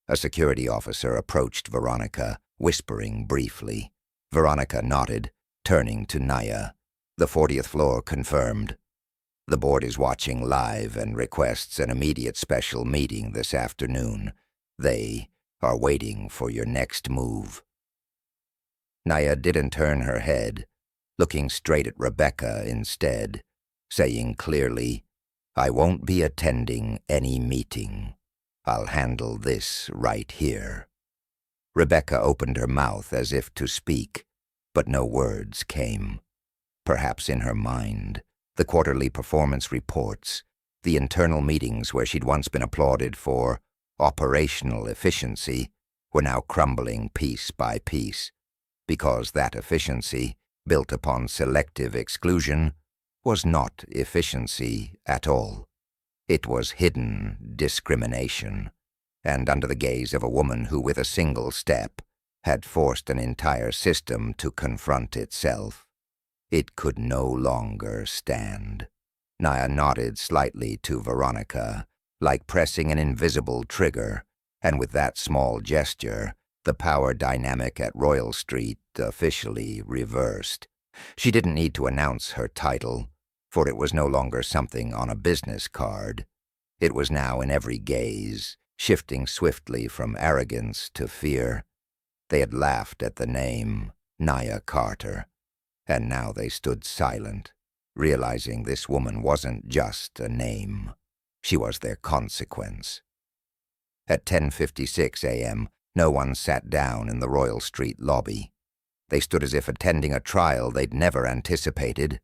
A security officer approached Veronica, whispering briefly. Veronica nodded, turning to Naya. "The 40th floor confirmed. The board is watching live and requests an immediate special meeting this afternoon. They are waiting for your next move." Naya didn't turn her head, looking straight at Rebecca instead, saying clearly, "I won't be attending any meeting. I'll handle this right here." Rebecca opened her mouth as if to speak, but no words came. Perhaps in her mind, the quarterly performance reports, the internal meetings where she'd once been applauded for operational efficiency, were now crumbling piece by piece, because that efficiency, built upon selective exclusion, was not efficiency at all. It was hidden discrimination, and under the gaze of a woman who with a single step had forced an entire system to confront itself, it could no longer stand. Naya nodded slightly to Veronica, like pressing an invisible trigger, and with that small gesture, the power dynamic at Royal Street officially reversed. She didn't need to announce her title, for it was no longer something on a business card. It was now in every gaze, shifting swiftly from arrogance to fear. They had laughed at the name, Nia Carter, and now they stood silent, realizing this woman wasn't just a name. She was their consequence. At 10:56 a.m., no one sat down in the Royal Street lobby. They stood as if attending a trial they'd never anticipated.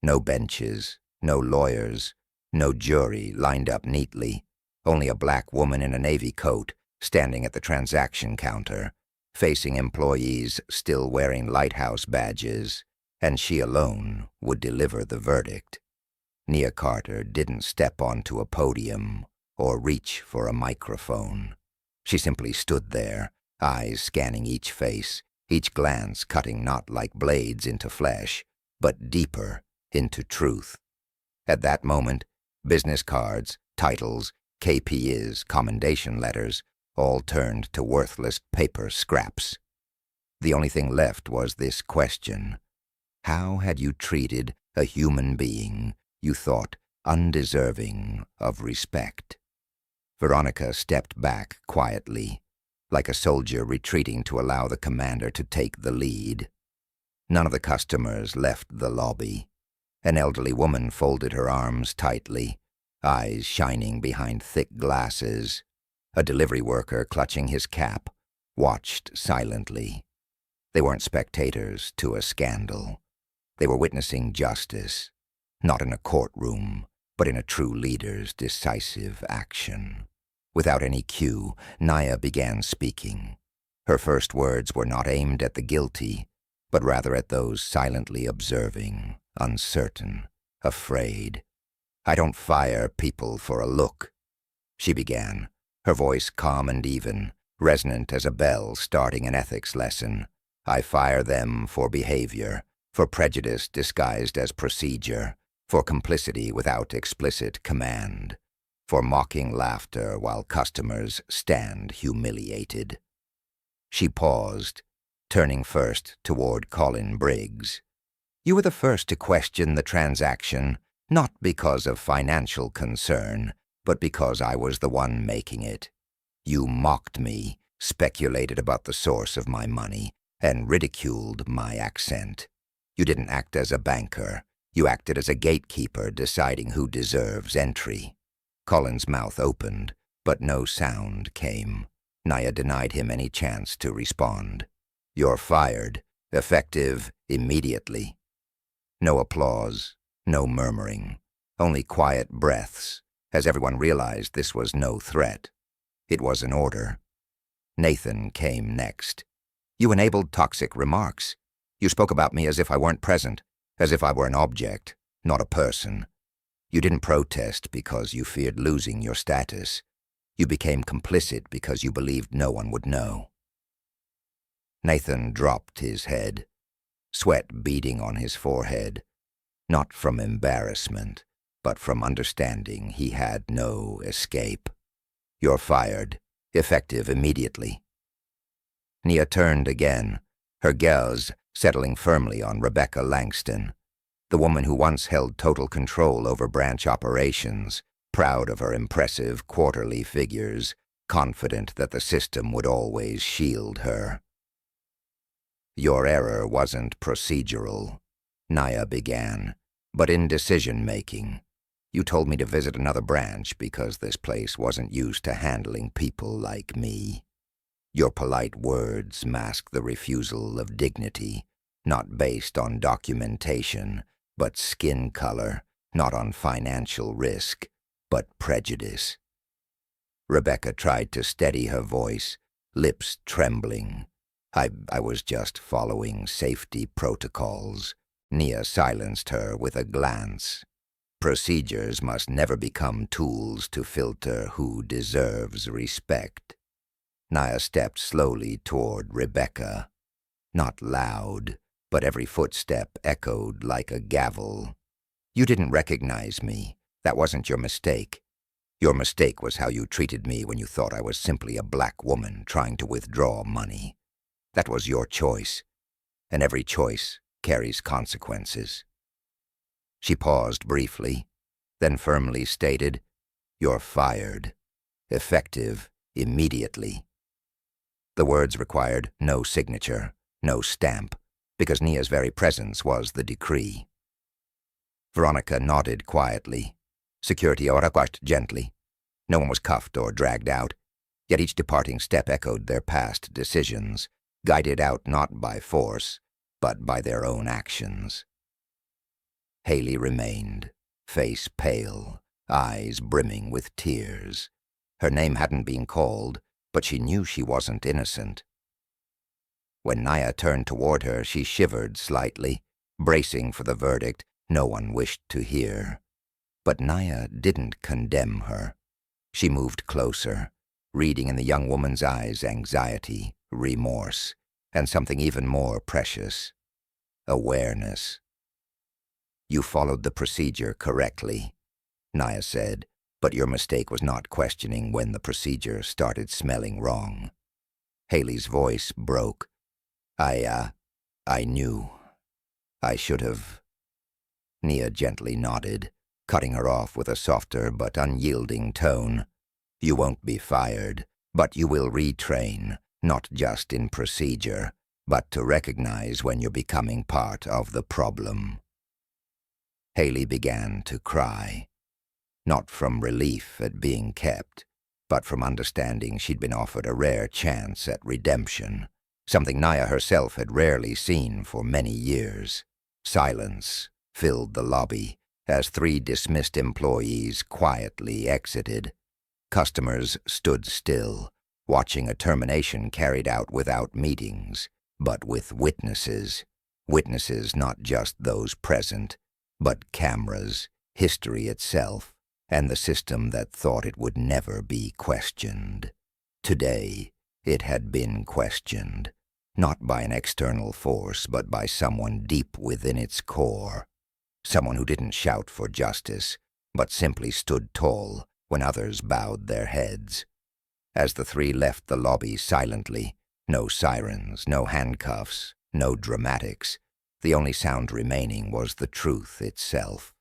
No benches, no lawyers, no jury lined up neatly. Only a black woman in a navy coat standing at the transaction counter, facing employees still wearing lighthouse badges, and she alone would deliver the verdict. Nia Carter didn't step onto a podium or reach for a microphone. She simply stood there, eyes scanning each face, each glance cutting not like blades into flesh, but deeper into truth. At that moment, business cards, titles, KPIs, commendation letters, all turned to worthless paper scraps. The only thing left was this question. How had you treated a human being you thought undeserving of respect? Veronica stepped back quietly, like a soldier retreating to allow the commander to take the lead. None of the customers left the lobby. An elderly woman folded her arms tightly, eyes shining behind thick glasses. A delivery worker, clutching his cap, watched silently. They weren't spectators to a scandal. They were witnessing justice, not in a courtroom, but in a true leader's decisive action. Without any cue, Nia began speaking. Her first words were not aimed at the guilty, but rather at those silently observing, uncertain, afraid. "I don't fire people for a look," she began, her voice calm and even, resonant as a bell starting an ethics lesson. "I fire them for behavior, for prejudice disguised as procedure, for complicity without explicit command, for mocking laughter while customers stand humiliated." She paused, turning first toward Colin Briggs. "You were the first to question the transaction, not because of financial concern, but because I was the one making it. You mocked me, speculated about the source of my money, and ridiculed my accent. You didn't act as a banker. You acted as a gatekeeper deciding who deserves entry." Colin's mouth opened, but no sound came. Nia denied him any chance to respond. "You're fired, effective immediately." No applause, no murmuring, only quiet breaths, as everyone realized this was no threat. It was an order. Nathan came next. "You enabled toxic remarks. You spoke about me as if I weren't present, as if I were an object, not a person. You didn't protest because you feared losing your status. You became complicit because you believed no one would know." Nathan dropped his head, sweat beading on his forehead, not from embarrassment, but from understanding he had no escape. "You're fired, effective immediately." Nia turned again, her gaze settling firmly on Rebecca Langston, the woman who once held total control over branch operations, proud of her impressive quarterly figures, confident that the system would always shield her. "Your error wasn't procedural," Nia began, "but in decision-making. You told me to visit another branch because this place wasn't used to handling people like me. Your polite words mask the refusal of dignity, not based on documentation, but skin color, not on financial risk, but prejudice." Rebecca tried to steady her voice, lips trembling. I was just following safety protocols." Nia silenced her with a glance. "Procedures must never become tools to filter who deserves respect." Nia stepped slowly toward Rebecca. Not loud, but every footstep echoed like a gavel. "You didn't recognize me. That wasn't your mistake. Your mistake was how you treated me when you thought I was simply a black woman trying to withdraw money. That was your choice, and every choice carries consequences." She paused briefly, then firmly stated, "You're fired. Effective immediately." The words required no signature, no stamp, because Nia's very presence was the decree. Veronica nodded quietly. Security oraquashed gently. No one was cuffed or dragged out, yet each departing step echoed their past decisions, guided out not by force, but by their own actions. Haley remained, face pale, eyes brimming with tears. Her name hadn't been called, but she knew she wasn't innocent. When Nia turned toward her, she shivered slightly, bracing for the verdict no one wished to hear. But Nia didn't condemn her. She moved closer, reading in the young woman's eyes anxiety, remorse, and something even more precious, awareness. "You followed the procedure correctly," Nia said, "but your mistake was not questioning when the procedure started smelling wrong." Haley's voice broke. I knew. I should have." Nia gently nodded, cutting her off with a softer but unyielding tone. "You won't be fired, but you will retrain, not just in procedure, but to recognize when you're becoming part of the problem." Haley began to cry, not from relief at being kept, but from understanding she'd been offered a rare chance at redemption, something Nia herself had rarely seen for many years. Silence filled the lobby as 3 dismissed employees quietly exited. Customers stood still, watching a termination carried out without meetings, but with witnesses. Witnesses not just those present, but cameras, history itself, and the system that thought it would never be questioned. Today, it had been questioned, not by an external force, but by someone deep within its core. Someone who didn't shout for justice, but simply stood tall when others bowed their heads. As the 3 left the lobby silently, no sirens, no handcuffs, no dramatics, the only sound remaining was the truth itself.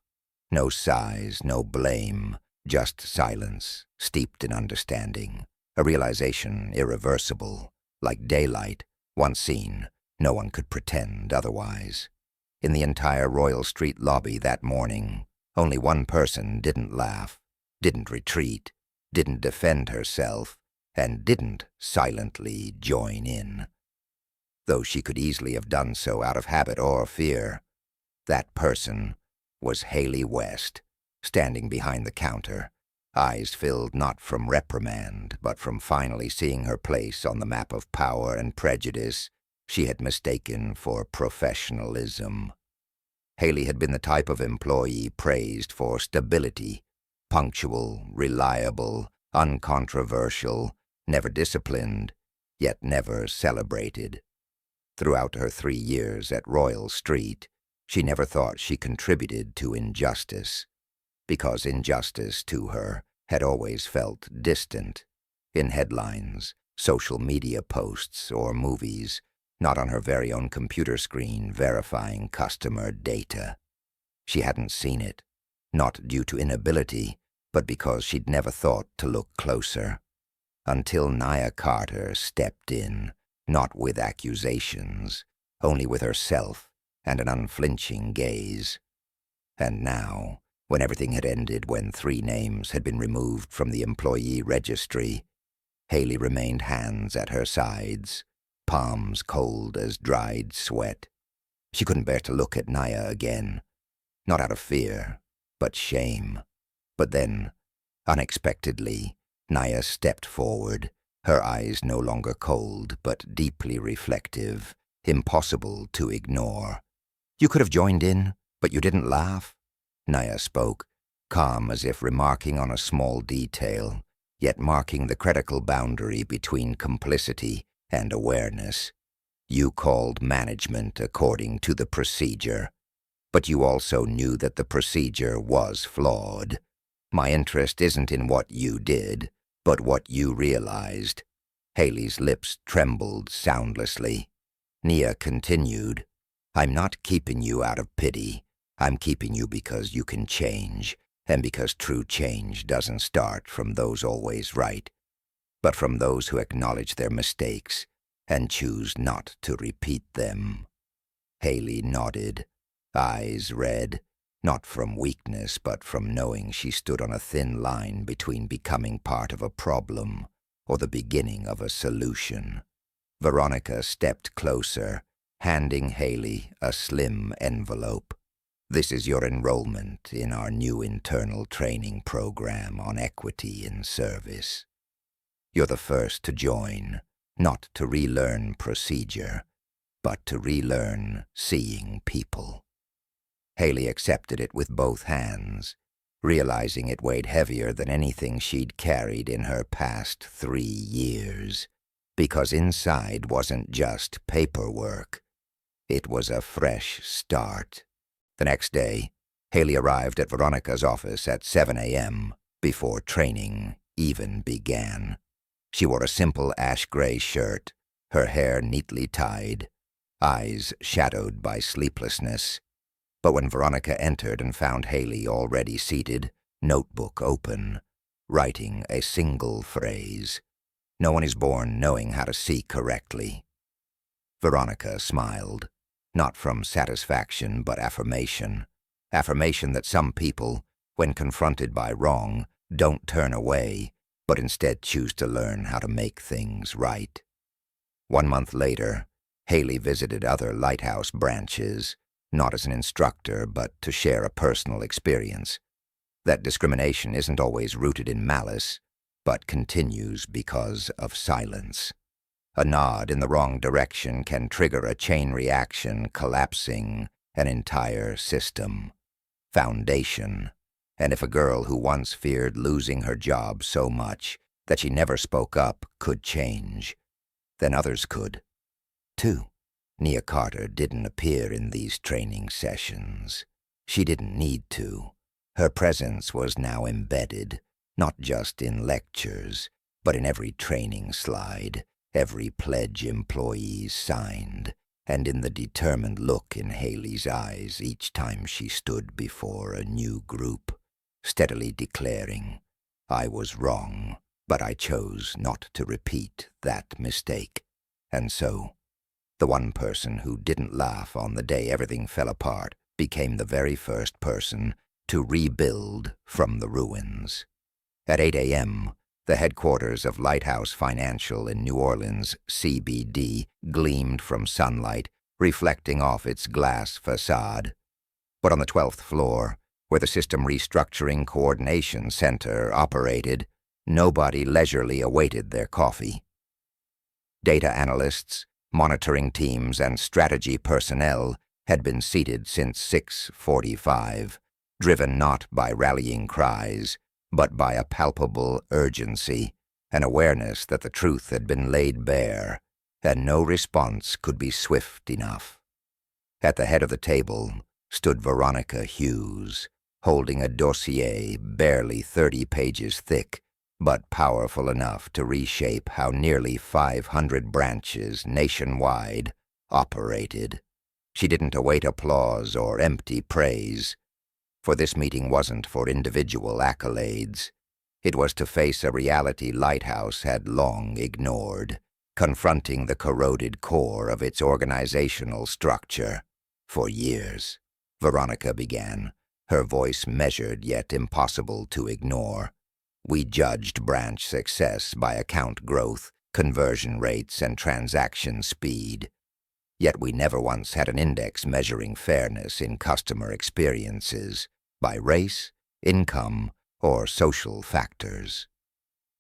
No sighs, no blame, just silence, steeped in understanding, a realization irreversible, like daylight. Once seen, no one could pretend otherwise. In the entire Royal Street lobby that morning, only one person didn't laugh, didn't retreat, didn't defend herself, and didn't silently join in. Though she could easily have done so out of habit or fear, that person was Haley West, standing behind the counter, eyes filled not from reprimand, but from finally seeing her place on the map of power and prejudice she had mistaken for professionalism. Haley had been the type of employee praised for stability, punctual, reliable, uncontroversial, never disciplined, yet never celebrated. Throughout her 3 years at Royal Street, she never thought she contributed to injustice, because injustice to her had always felt distant, in headlines, social media posts, or movies, not on her very own computer screen verifying customer data. She hadn't seen it, not due to inability, but because she'd never thought to look closer. Until Nia Carter stepped in, not with accusations, only with herself and an unflinching gaze. And now, when everything had ended, when 3 names had been removed from the employee registry, Haley remained, hands at her sides, palms cold as dried sweat. She couldn't bear to look at Nia again, not out of fear, but shame. But then, unexpectedly, Nia stepped forward, her eyes no longer cold, but deeply reflective, impossible to ignore. "You could have joined in, but you didn't laugh," Nia spoke, calm as if remarking on a small detail, yet marking the critical boundary between complicity and awareness. "You called management according to the procedure, but you also knew that the procedure was flawed. My interest isn't in what you did, but what you realized. Haley's lips trembled soundlessly. Nia continued, I'm not keeping you out of pity. I'm keeping you because you can change, and because true change doesn't start from those always right, but from those who acknowledge their mistakes and choose not to repeat them. Haley nodded, eyes red, not from weakness, but from knowing she stood on a thin line between becoming part of a problem or the beginning of a solution. Veronica stepped closer, handing Haley a slim envelope. This is your enrollment in our new internal training program on equity in service. You're the first to join, not to relearn procedure, but to relearn seeing people. Haley accepted it with both hands, realizing it weighed heavier than anything she'd carried in her past 3 years, because inside wasn't just paperwork. It was a fresh start. The next day, Haley arrived at Veronica's office at 7 a.m. before training even began. She wore a simple ash-gray shirt, her hair neatly tied, eyes shadowed by sleeplessness. But when Veronica entered and found Haley already seated, notebook open, writing a single phrase, no one is born knowing how to see correctly. Veronica smiled, not from satisfaction but affirmation. Affirmation that some people, when confronted by wrong, don't turn away, but instead choose to learn how to make things right. 1 month later, Haley visited other Lighthouse branches, not as an instructor, but to share a personal experience. That discrimination isn't always rooted in malice, but continues because of silence. A nod in the wrong direction can trigger a chain reaction, collapsing an entire system. Foundation. And if a girl who once feared losing her job so much that she never spoke up could change, then others could, too. Nia Carter didn't appear in these training sessions. She didn't need to. Her presence was now embedded, not just in lectures, but in every training slide, every pledge employees signed, and in the determined look in Haley's eyes each time she stood before a new group, steadily declaring, I was wrong, but I chose not to repeat that mistake. And so, the one person who didn't laugh on the day everything fell apart became the very first person to rebuild from the ruins. At 8 a.m., the headquarters of Lighthouse Financial in New Orleans, CBD, gleamed from sunlight, reflecting off its glass facade. But on the 12th floor, where the System Restructuring Coordination Center operated, nobody leisurely awaited their coffee. Data analysts, monitoring teams, and strategy personnel had been seated since 6:45, driven not by rallying cries, but by a palpable urgency, an awareness that the truth had been laid bare, and no response could be swift enough. At the head of the table stood Veronica Hughes, holding a dossier barely 30 pages thick, but powerful enough to reshape how nearly 500 branches nationwide operated. She didn't await applause or empty praise, for this meeting wasn't for individual accolades. It was to face a reality Lighthouse had long ignored, confronting the corroded core of its organizational structure. For years, Veronica began, her voice measured yet impossible to ignore. We judged branch success by account growth, conversion rates, and transaction speed. Yet we never once had an index measuring fairness in customer experiences by race, income, or social factors.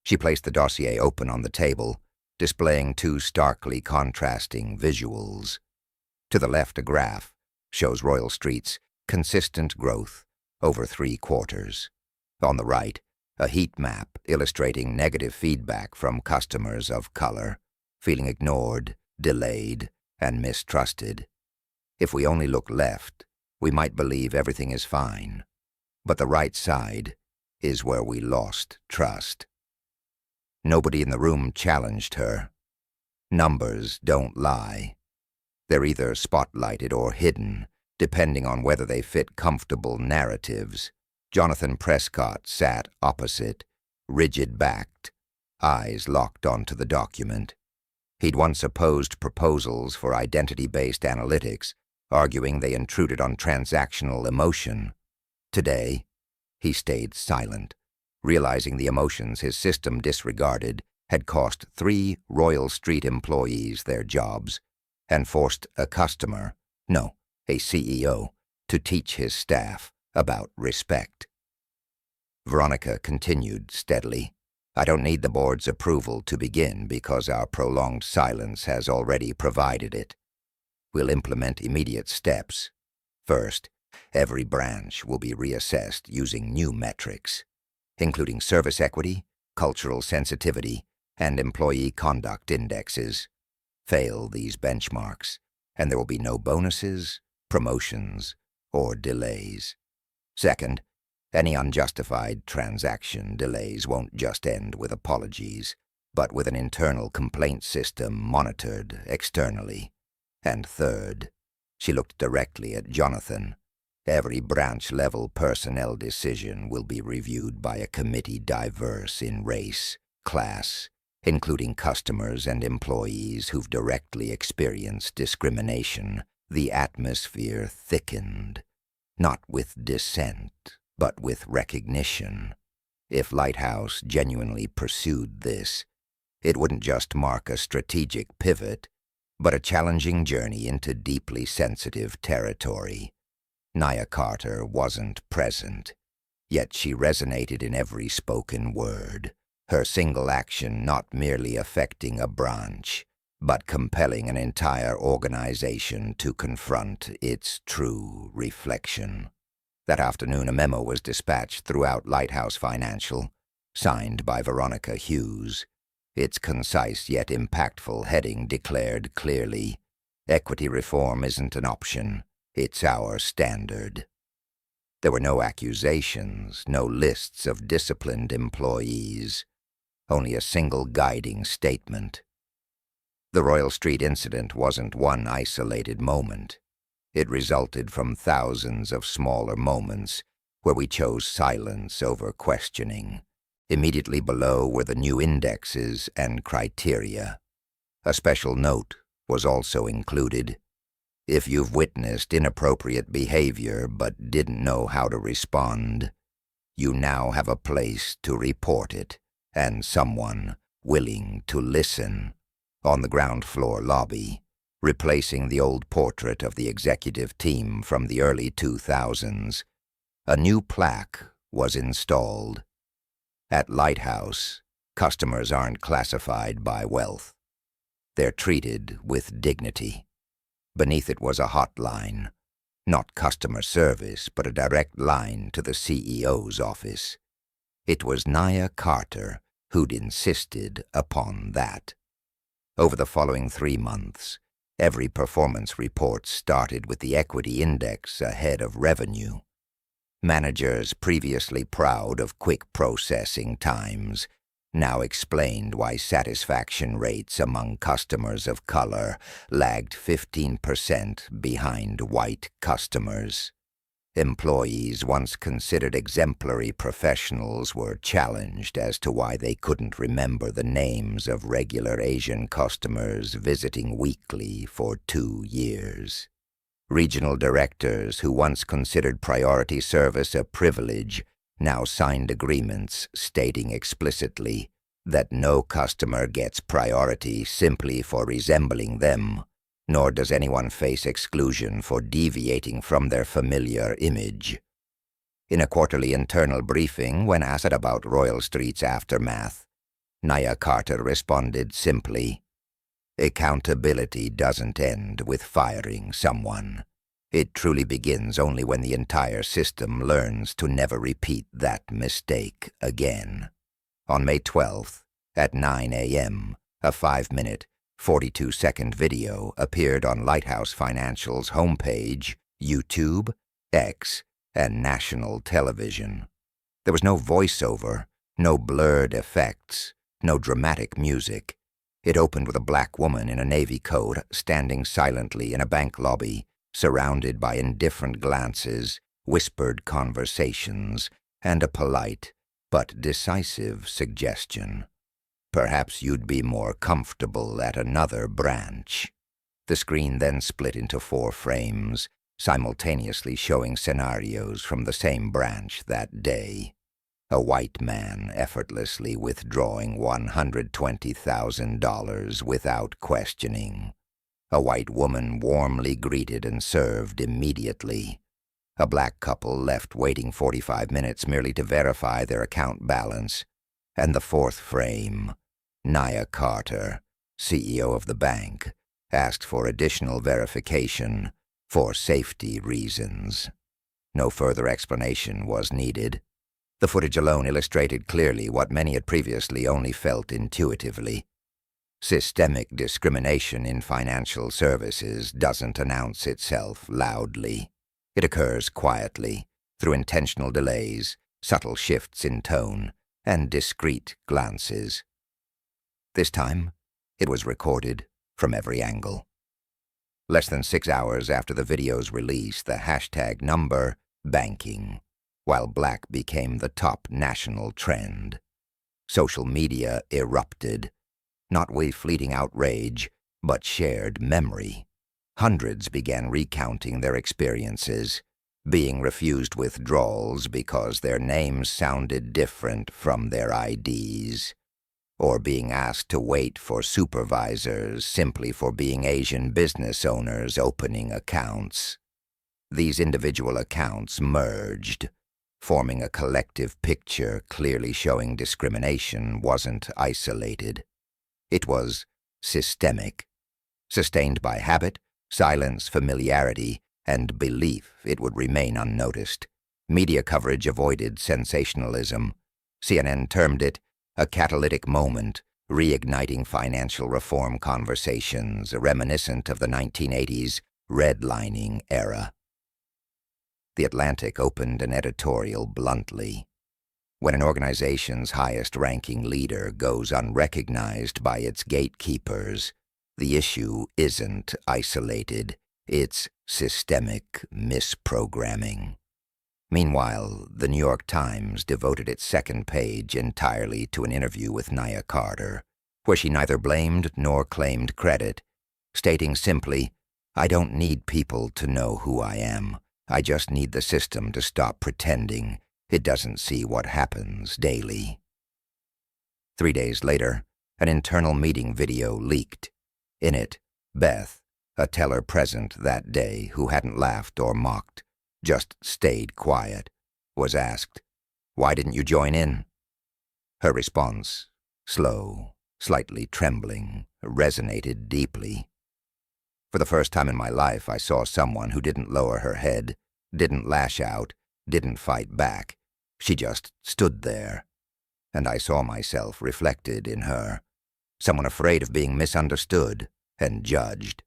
She placed the dossier open on the table, displaying 2 starkly contrasting visuals. To the left, a graph shows Royal Street's consistent growth over 3 quarters. On the right, a heat map illustrating negative feedback from customers of color, feeling ignored, delayed, and mistrusted. If we only look left, we might believe everything is fine. But the right side, is where we lost trust. Nobody in the room challenged her. Numbers don't lie. They're either spotlighted or hidden, depending on whether they fit comfortable narratives. Jonathan Prescott sat opposite, rigid-backed, eyes locked onto the document. He'd once opposed proposals for identity-based analytics, arguing they intruded on transactional emotion. Today, he stayed silent, realizing the emotions his system disregarded had cost 3 Royal Street employees their jobs and forced a CEO, to teach his staff about respect. Veronica continued steadily. I don't need the board's approval to begin because our prolonged silence has already provided it. We'll implement immediate steps. First, every branch will be reassessed using new metrics, including service equity, cultural sensitivity, and employee conduct indexes. Fail these benchmarks, and there will be no bonuses, promotions, or delays. Second, any unjustified transaction delays won't just end with apologies, but with an internal complaint system monitored externally. And third, she looked directly at Jonathan. Every branch-level personnel decision will be reviewed by a committee diverse in race, class, including customers and employees who've directly experienced discrimination. The atmosphere thickened, not with dissent, but with recognition. If Lighthouse genuinely pursued this, it wouldn't just mark a strategic pivot, but a challenging journey into deeply sensitive territory. Nia Carter wasn't present, yet she resonated in every spoken word, her single action not merely affecting a branch, but compelling an entire organization to confront its true reflection. That afternoon, a memo was dispatched throughout Lighthouse Financial, signed by Veronica Hughes. Its concise yet impactful heading declared clearly, "Equity reform isn't an option, it's our standard." There were no accusations, no lists of disciplined employees, only a single guiding statement. The Royal Street incident wasn't one isolated moment. It resulted from thousands of smaller moments where we chose silence over questioning. Immediately below were the new indexes and criteria. A special note was also included. If you've witnessed inappropriate behavior but didn't know how to respond, you now have a place to report it and someone willing to listen. On the ground floor lobby, replacing the old portrait of the executive team from the early 2000s, a new plaque was installed. At Lighthouse, customers aren't classified by wealth. They're treated with dignity. Beneath it was a hotline, not customer service, but a direct line to the CEO's office. It was Nia Carter who'd insisted upon that. Over the following 3 months, every performance report started with the equity index ahead of revenue. Managers previously proud of quick processing times now explained why satisfaction rates among customers of color lagged 15% behind white customers. Employees once considered exemplary professionals were challenged as to why they couldn't remember the names of regular Asian customers visiting weekly for 2 years. Regional directors who once considered priority service a privilege now signed agreements stating explicitly that no customer gets priority simply for resembling them, nor does anyone face exclusion for deviating from their familiar image. In a quarterly internal briefing, when asked about Royal Street's aftermath, Nia Carter responded simply, "Accountability doesn't end with firing someone. It truly begins only when the entire system learns to never repeat that mistake again." On May 12th, at 9 a.m., a 5-minute, 42-second video appeared on Lighthouse Financial's homepage, YouTube, X, and national television. There was no voiceover, no blurred effects, no dramatic music. It opened with a black woman in a navy coat standing silently in a bank lobby, surrounded by indifferent glances, whispered conversations, and a polite but decisive suggestion. "Perhaps you'd be more comfortable at another branch." The screen then split into 4 frames, simultaneously showing scenarios from the same branch that day. A white man effortlessly withdrawing $120,000 without questioning. A white woman warmly greeted and served immediately. A black couple left waiting 45 minutes merely to verify their account balance. And the 4th frame, Nia Carter, CEO of the bank, asked for additional verification for safety reasons. No further explanation was needed. The footage alone illustrated clearly what many had previously only felt intuitively. Systemic discrimination in financial services doesn't announce itself loudly. It occurs quietly, through intentional delays, subtle shifts in tone, and discreet glances. This time, it was recorded from every angle. Less than 6 hours after the video's release, the hashtag number banking, while black became the top national trend. Social media erupted, not with fleeting outrage, but shared memory. Hundreds began recounting their experiences, being refused withdrawals because their names sounded different from their IDs, or being asked to wait for supervisors simply for being Asian business owners opening accounts. These individual accounts merged, forming a collective picture clearly showing discrimination wasn't isolated. It was systemic, sustained by habit, silence, familiarity, and belief it would remain unnoticed. Media coverage avoided sensationalism. CNN termed it a catalytic moment, reigniting financial reform conversations reminiscent of the 1980s redlining era. The Atlantic opened an editorial bluntly. When an organization's highest-ranking leader goes unrecognized by its gatekeepers, the issue isn't isolated, it's systemic misprogramming. Meanwhile, the New York Times devoted its second page entirely to an interview with Nia Carter, where she neither blamed nor claimed credit, stating simply, "I don't need people to know who I am. I just need the system to stop pretending it doesn't see what happens daily." 3 days later, an internal meeting video leaked. In it, Beth, a teller present that day who hadn't laughed or mocked, just stayed quiet, was asked, "Why didn't you join in?" Her response, slow, slightly trembling, resonated deeply. "For the first time in my life, I saw someone who didn't lower her head, didn't lash out, didn't fight back. She just stood there. And I saw myself reflected in her. Someone afraid of being misunderstood and judged.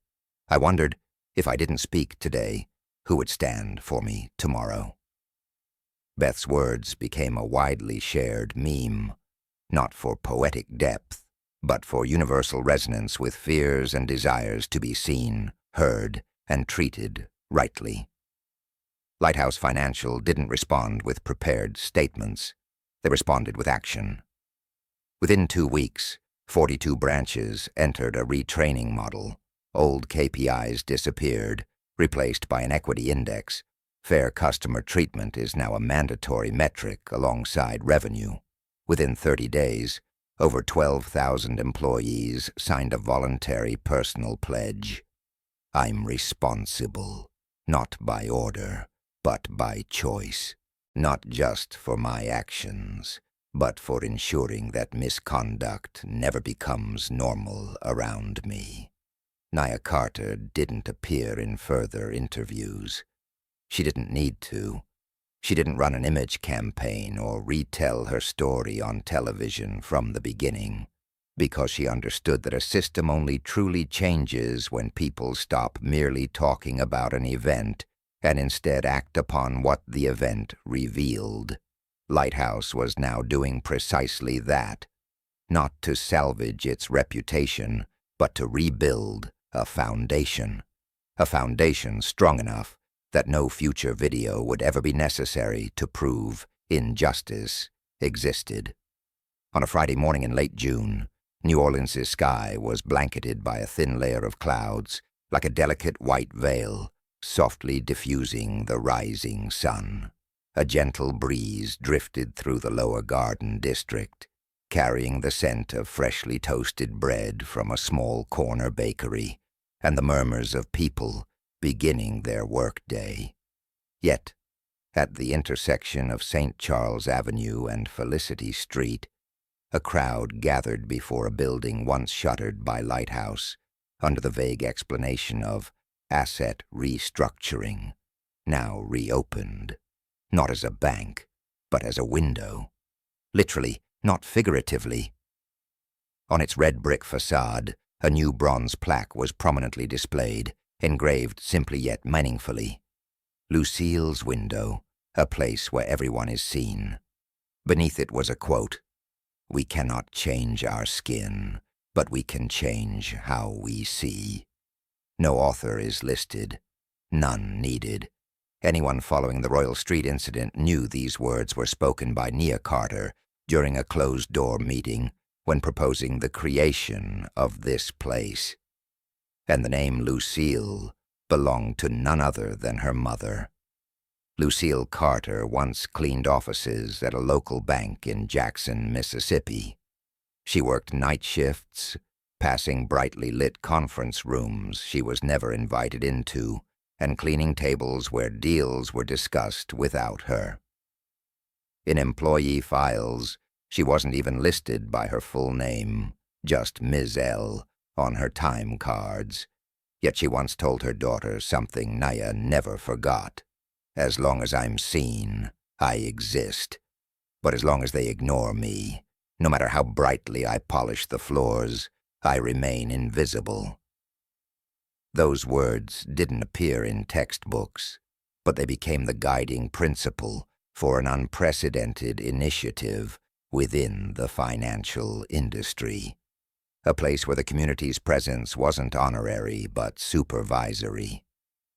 I wondered, if I didn't speak today, who would stand for me tomorrow?" Beth's words became a widely shared meme, not for poetic depth, but for universal resonance with fears and desires to be seen, heard, and treated rightly. Lighthouse Financial didn't respond with prepared statements. They responded with action. Within 2 weeks, 42 branches entered a retraining model. Old KPIs disappeared, replaced by an equity index. Fair customer treatment is now a mandatory metric alongside revenue. Within 30 days, over 12,000 employees signed a voluntary personal pledge. "I'm responsible, not by order, but by choice, not just for my actions, but for ensuring that misconduct never becomes normal around me." Nia Carter didn't appear in further interviews. She didn't need to. She didn't run an image campaign or retell her story on television from the beginning, because she understood that a system only truly changes when people stop merely talking about an event and instead act upon what the event revealed. Lighthouse was now doing precisely that, not to salvage its reputation, but to rebuild a foundation strong enough that no future video would ever be necessary to prove injustice existed. On a Friday morning in late June, New Orleans' sky was blanketed by a thin layer of clouds, like a delicate white veil, softly diffusing the rising sun. A gentle breeze drifted through the lower garden district, carrying the scent of freshly toasted bread from a small corner bakery, and the murmurs of people beginning their workday. Yet, at the intersection of St. Charles Avenue and Felicity Street, a crowd gathered before a building once shuttered by Lighthouse under the vague explanation of asset restructuring, now reopened, not as a bank, but as a window. Literally, not figuratively. On its red brick facade, a new bronze plaque was prominently displayed, engraved simply yet meaningfully. Lucille's window, a place where everyone is seen. Beneath it was a quote, "We cannot change our skin, but we can change how we see." No author is listed, none needed. Anyone following the Royal Street incident knew these words were spoken by Nia Carter during a closed-door meeting when proposing the creation of this place. And the name Lucille belonged to none other than her mother. Lucille Carter once cleaned offices at a local bank in Jackson, Mississippi. She worked night shifts, passing brightly lit conference rooms she was never invited into, and cleaning tables where deals were discussed without her. In employee files, she wasn't even listed by her full name, just Ms. L on her time cards. Yet she once told her daughter something Naya never forgot. "As long as I'm seen, I exist. But as long as they ignore me, no matter how brightly I polish the floors, I remain invisible." Those words didn't appear in textbooks, but they became the guiding principle for an unprecedented initiative within the financial industry. A place where the community's presence wasn't honorary but supervisory.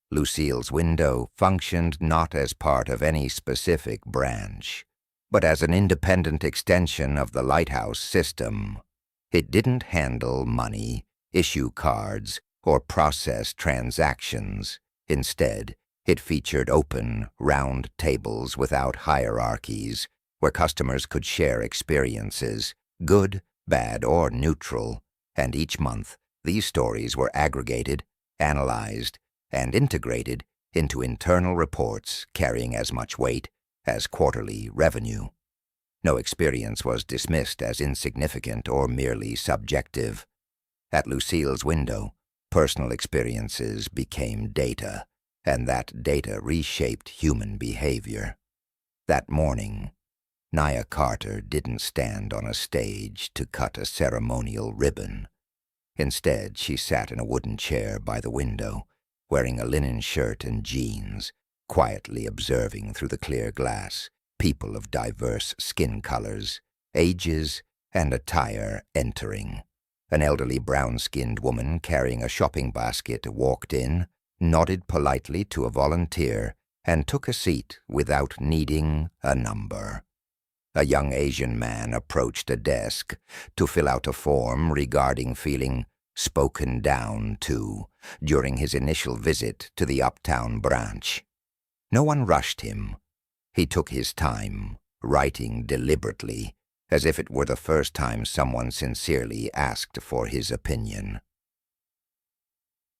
Lucille's window functioned not as part of any specific branch, but as an independent extension of the Lighthouse system. It didn't handle money, issue cards, or process transactions. Instead, it featured open, round tables without hierarchies, where customers could share experiences, good, bad, or neutral, and each month these stories were aggregated, analyzed, and integrated into internal reports carrying as much weight as quarterly revenue. No experience was dismissed as insignificant or merely subjective. At Lucille's window, personal experiences became data, and that data reshaped human behavior. That morning, Nia Carter didn't stand on a stage to cut a ceremonial ribbon. Instead, she sat in a wooden chair by the window, wearing a linen shirt and jeans, quietly observing through the clear glass people of diverse skin colors, ages, and attire entering. An elderly brown-skinned woman carrying a shopping basket walked in, nodded politely to a volunteer, and took a seat without needing a number. A young Asian man approached a desk to fill out a form regarding feeling spoken down to during his initial visit to the Uptown branch. No one rushed him. He took his time, writing deliberately, as if it were the first time someone sincerely asked for his opinion.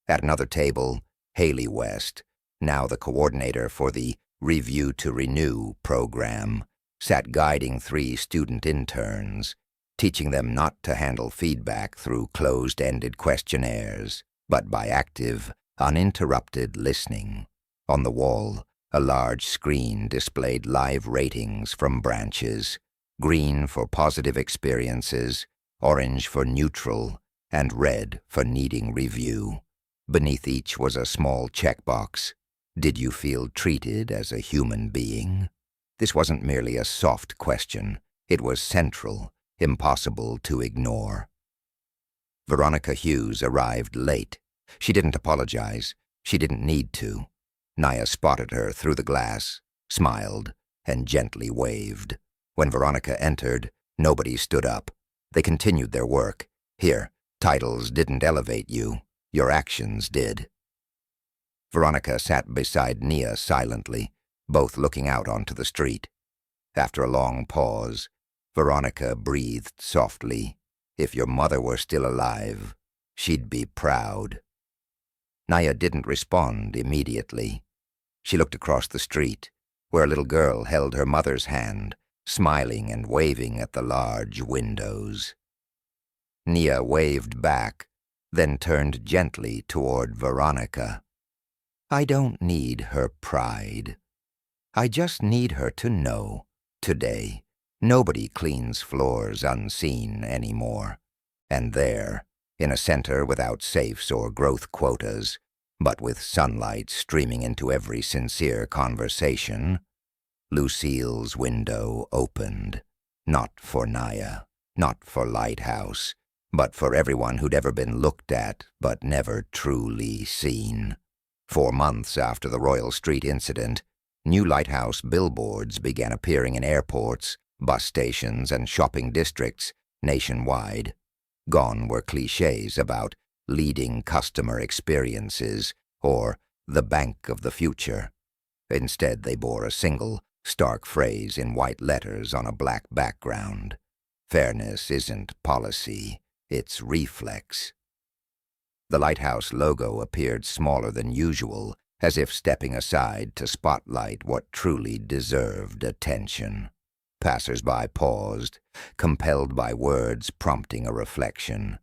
At another table, Haley West, now the coordinator for the Review to Renew program, sat guiding 3 student interns, teaching them not to handle feedback through closed-ended questionnaires, but by active, uninterrupted listening. On the wall, a large screen displayed live ratings from branches, green for positive experiences, orange for neutral, and red for needing review. Beneath each was a small checkbox. Did you feel treated as a human being? This wasn't merely a soft question. It was central, impossible to ignore. Veronica Hughes arrived late. She didn't apologize. She didn't need to. Naya spotted her through the glass, smiled, and gently waved. When Veronica entered, nobody stood up. They continued their work. Here, titles didn't elevate you. Your actions did. Veronica sat beside Nia silently, both looking out onto the street. After a long pause, Veronica breathed softly. If your mother were still alive, she'd be proud. Naya didn't respond immediately. She looked across the street, where a little girl held her mother's hand, smiling and waving at the large windows. Nia waved back, then turned gently toward Veronica. I don't need her pride. I just need her to know, today, nobody cleans floors unseen anymore. And there, in a center without safes or growth quotas, but with sunlight streaming into every sincere conversation, Lucille's window opened. Not for Naya, not for Lighthouse, but for everyone who'd ever been looked at but never truly seen. 4 months after the Royal Street incident, new Lighthouse billboards began appearing in airports, bus stations, and shopping districts nationwide. Gone were cliches about leading customer experiences or the bank of the future. Instead, they bore a single, stark phrase in white letters on a black background. Fairness isn't policy, it's reflex. The Lighthouse logo appeared smaller than usual, as if stepping aside to spotlight what truly deserved attention. Passers-by paused, compelled by words prompting a reflection.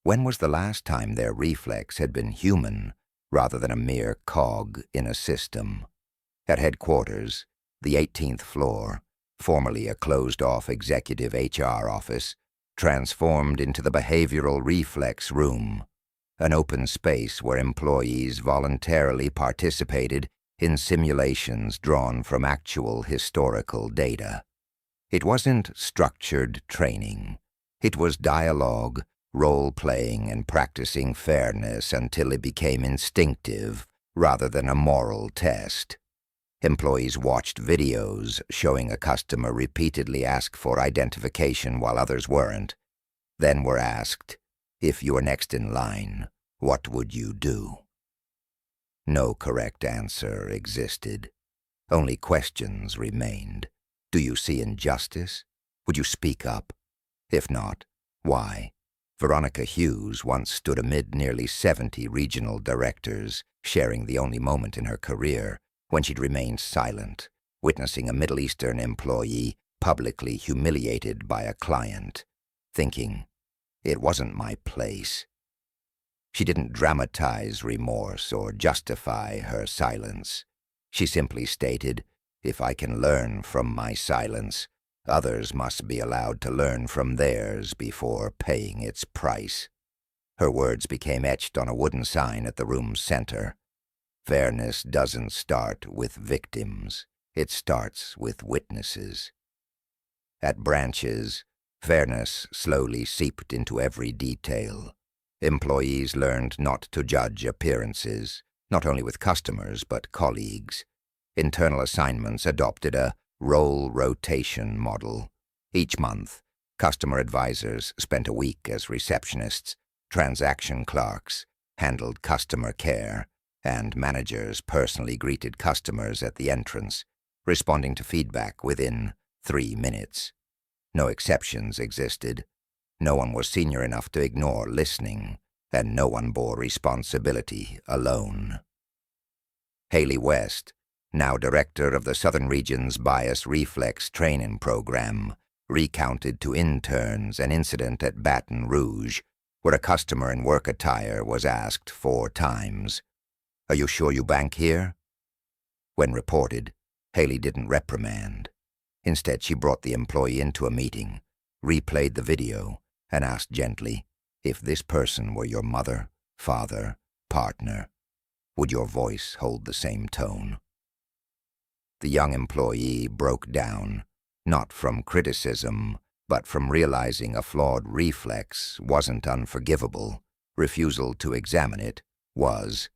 When was the last time their reflex had been human, rather than a mere cog in a system? At headquarters, the 18th floor, formerly a closed-off executive HR office, transformed into the behavioral reflex room, an open space where employees voluntarily participated in simulations drawn from actual historical data. It wasn't structured training. It was dialogue, role-playing, and practicing fairness until it became instinctive rather than a moral test. Employees watched videos showing a customer repeatedly ask for identification while others weren't, then were asked, if you were next in line, what would you do? No correct answer existed. Only questions remained. Do you see injustice? Would you speak up? If not, why? Veronica Hughes once stood amid nearly 70 regional directors, sharing the only moment in her career when she'd remained silent, witnessing a Middle Eastern employee publicly humiliated by a client, thinking, it wasn't my place. She didn't dramatize remorse or justify her silence. She simply stated, if I can learn from my silence, others must be allowed to learn from theirs before paying its price. Her words became etched on a wooden sign at the room's center. Fairness doesn't start with victims. It starts with witnesses. At branches, fairness slowly seeped into every detail. Employees learned not to judge appearances, not only with customers but colleagues. Internal assignments adopted a role rotation model. Each month, customer advisors spent a week as receptionists, transaction clerks handled customer care, and managers personally greeted customers at the entrance, responding to feedback within 3 minutes. No exceptions existed. No one was senior enough to ignore listening, and no one bore responsibility alone. Haley West, now director of the Southern Region's Bias Reflex Training Program, recounted to interns an incident at Baton Rouge where a customer in work attire was asked 4 times, "Are you sure you bank here?" When reported, Haley didn't reprimand. Instead, she brought the employee into a meeting, replayed the video, and asked gently, if this person were your mother, father, partner, would your voice hold the same tone? The young employee broke down, not from criticism, but from realizing a flawed reflex wasn't unforgivable. Refusal to examine it was.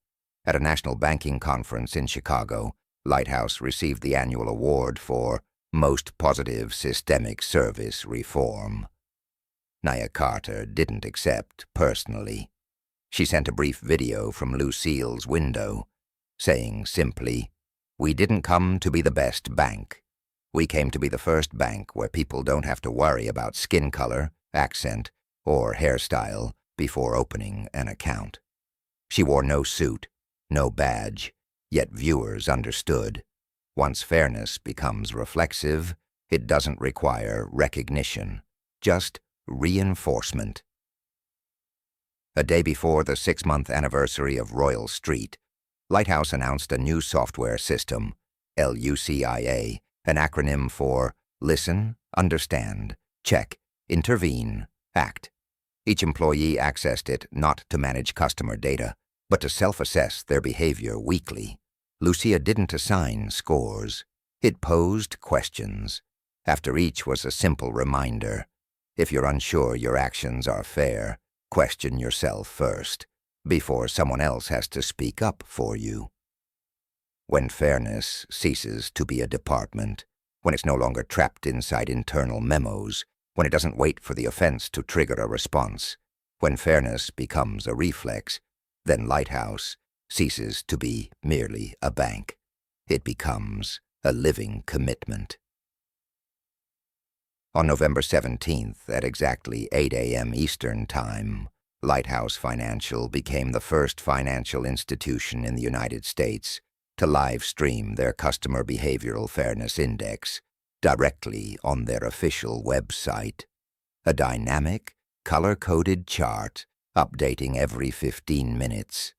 At a national banking conference in Chicago, Lighthouse received the annual award for Most Positive Systemic Service Reform. Nia Carter didn't accept personally. She sent a brief video from Lucille's window, saying simply, "We didn't come to be the best bank. We came to be the first bank where people don't have to worry about skin color, accent, or hairstyle before opening an account." She wore no suit, no badge, yet viewers understood. Once fairness becomes reflexive, it doesn't require recognition, just reinforcement. A day before the 6-month anniversary of Royal Street, Lighthouse announced a new software system, LUCIA, an acronym for Listen, Understand, Check, Intervene, Act. Each employee accessed it not to manage customer data, but to self-assess their behavior weekly. Lucia didn't assign scores. It posed questions. After each was a simple reminder. If you're unsure your actions are fair, question yourself first, before someone else has to speak up for you. When fairness ceases to be a department, when it's no longer trapped inside internal memos, when it doesn't wait for the offense to trigger a response, when fairness becomes a reflex, then Lighthouse ceases to be merely a bank. It becomes a living commitment. On November 17th, at exactly 8 a.m. Eastern Time, Lighthouse Financial became the first financial institution in the United States to live stream their Customer Behavioral Fairness Index directly on their official website. A dynamic, color-coded chart updating every 15 minutes.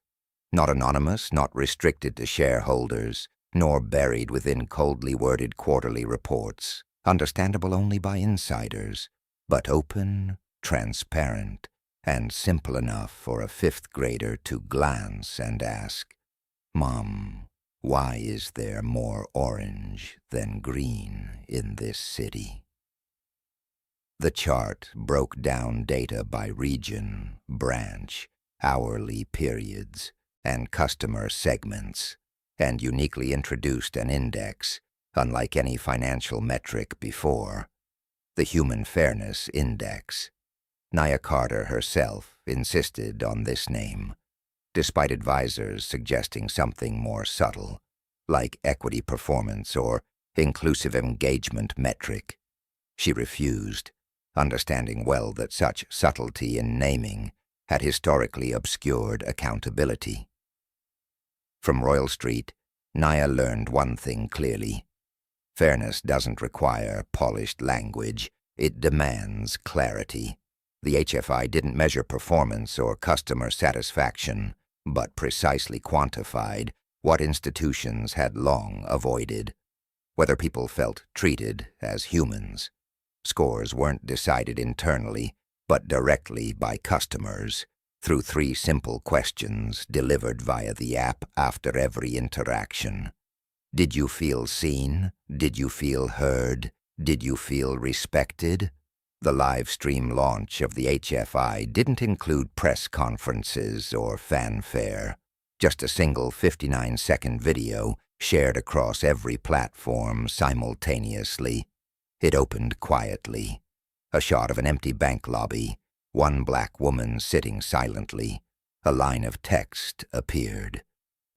Not anonymous, not restricted to shareholders, nor buried within coldly worded quarterly reports, understandable only by insiders, but open, transparent, and simple enough for a fifth grader to glance and ask, "Mom, why is there more orange than green in this city?" The chart broke down data by region, branch, hourly periods, and customer segments, and uniquely introduced an index, unlike any financial metric before, the Human Fairness Index. Nia Carter herself insisted on this name, despite advisors suggesting something more subtle, like equity performance or inclusive engagement metric. She refused, understanding well that such subtlety in naming had historically obscured accountability. From Royal Street, Nia learned one thing clearly. Fairness doesn't require polished language, it demands clarity. The HFI didn't measure performance or customer satisfaction, but precisely quantified what institutions had long avoided, whether people felt treated as humans. Scores weren't decided internally, but directly by customers, through 3 simple questions delivered via the app after every interaction. Did you feel seen? Did you feel heard? Did you feel respected? The live stream launch of the HFI didn't include press conferences or fanfare, just a single 59-second video shared across every platform simultaneously. It opened quietly. A shot of an empty bank lobby, one black woman sitting silently. A line of text appeared.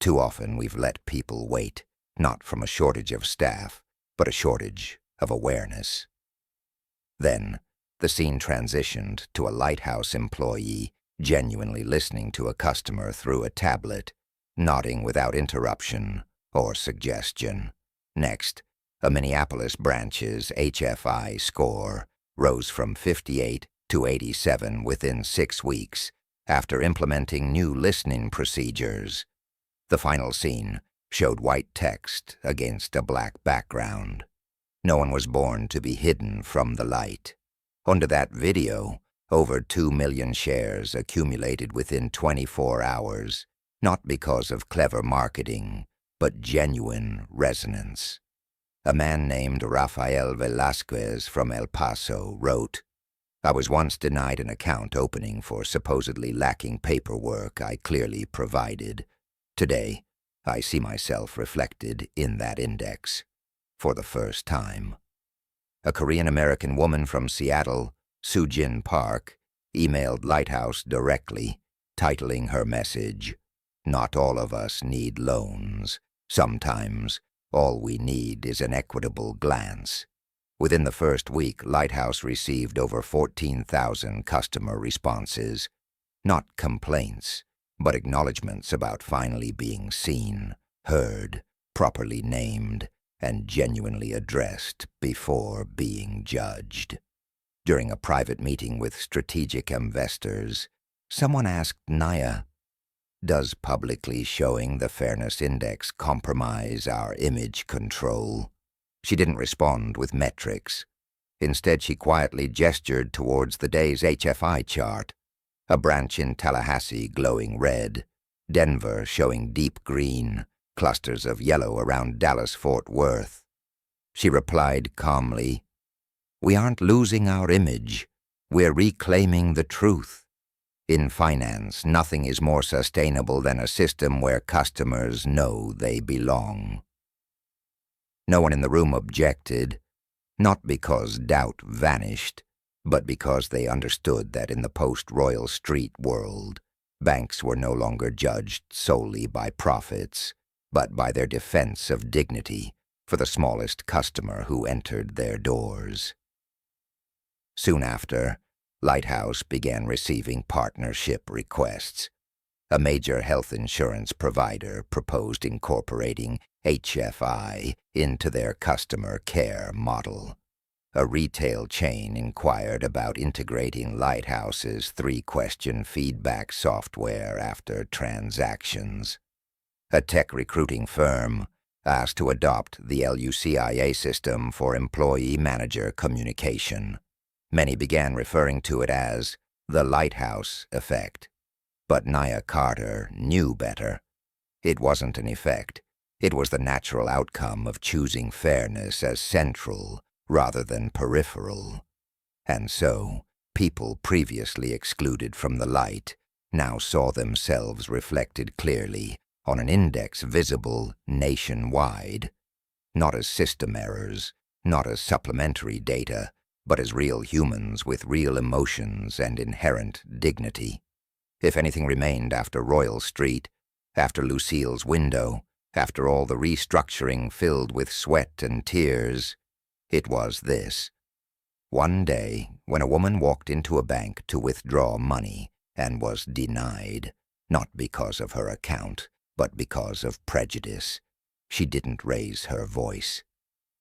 Too often we've let people wait, not from a shortage of staff, but a shortage of awareness. Then, the scene transitioned to a Lighthouse employee genuinely listening to a customer through a tablet, nodding without interruption or suggestion. Next, a Minneapolis branch's HFI score rose from 58 to 87 within 6 weeks after implementing new listening procedures. The final scene showed white text against a black background. No one was born to be hidden from the light. Under that video, over 2 million shares accumulated within 24 hours, not because of clever marketing, but genuine resonance. A man named Rafael Velasquez from El Paso wrote, "I was once denied an account opening for supposedly lacking paperwork I clearly provided. Today, I see myself reflected in that index for the first time." A Korean-American woman from Seattle, Sujin Park, emailed Lighthouse directly, titling her message, "Not all of us need loans. Sometimes, all we need is an equitable glance." Within the first week, Lighthouse received over 14,000 customer responses. Not complaints, but acknowledgments about finally being seen, heard, properly named, and genuinely addressed before being judged. During a private meeting with strategic investors, someone asked Naya, "Does publicly showing the Fairness Index compromise our image control?" She didn't respond with metrics. Instead, she quietly gestured towards the day's HFI chart, a branch in Tallahassee glowing red, Denver showing deep green, clusters of yellow around Dallas-Fort Worth. She replied calmly, "We aren't losing our image. We're reclaiming the truth. In finance, nothing is more sustainable than a system where customers know they belong." No one in the room objected, not because doubt vanished, but because they understood that in the post-Royal Street world, banks were no longer judged solely by profits, but by their defense of dignity for the smallest customer who entered their doors. Soon after, Lighthouse began receiving partnership requests. A major health insurance provider proposed incorporating HFI into their customer care model. A retail chain inquired about integrating Lighthouse's 3-question feedback software after transactions. A tech recruiting firm asked to adopt the LUCIA system for employee-manager communication. Many began referring to it as the Lighthouse effect. But Naya Carter knew better. It wasn't an effect. It was the natural outcome of choosing fairness as central rather than peripheral. And so, people previously excluded from the light now saw themselves reflected clearly on an index visible nationwide, not as system errors, not as supplementary data, but as real humans with real emotions and inherent dignity. If anything remained after Royal Street, after Lucille's window, after all the restructuring filled with sweat and tears, it was this. One day, when a woman walked into a bank to withdraw money and was denied, not because of her account, but because of prejudice, she didn't raise her voice.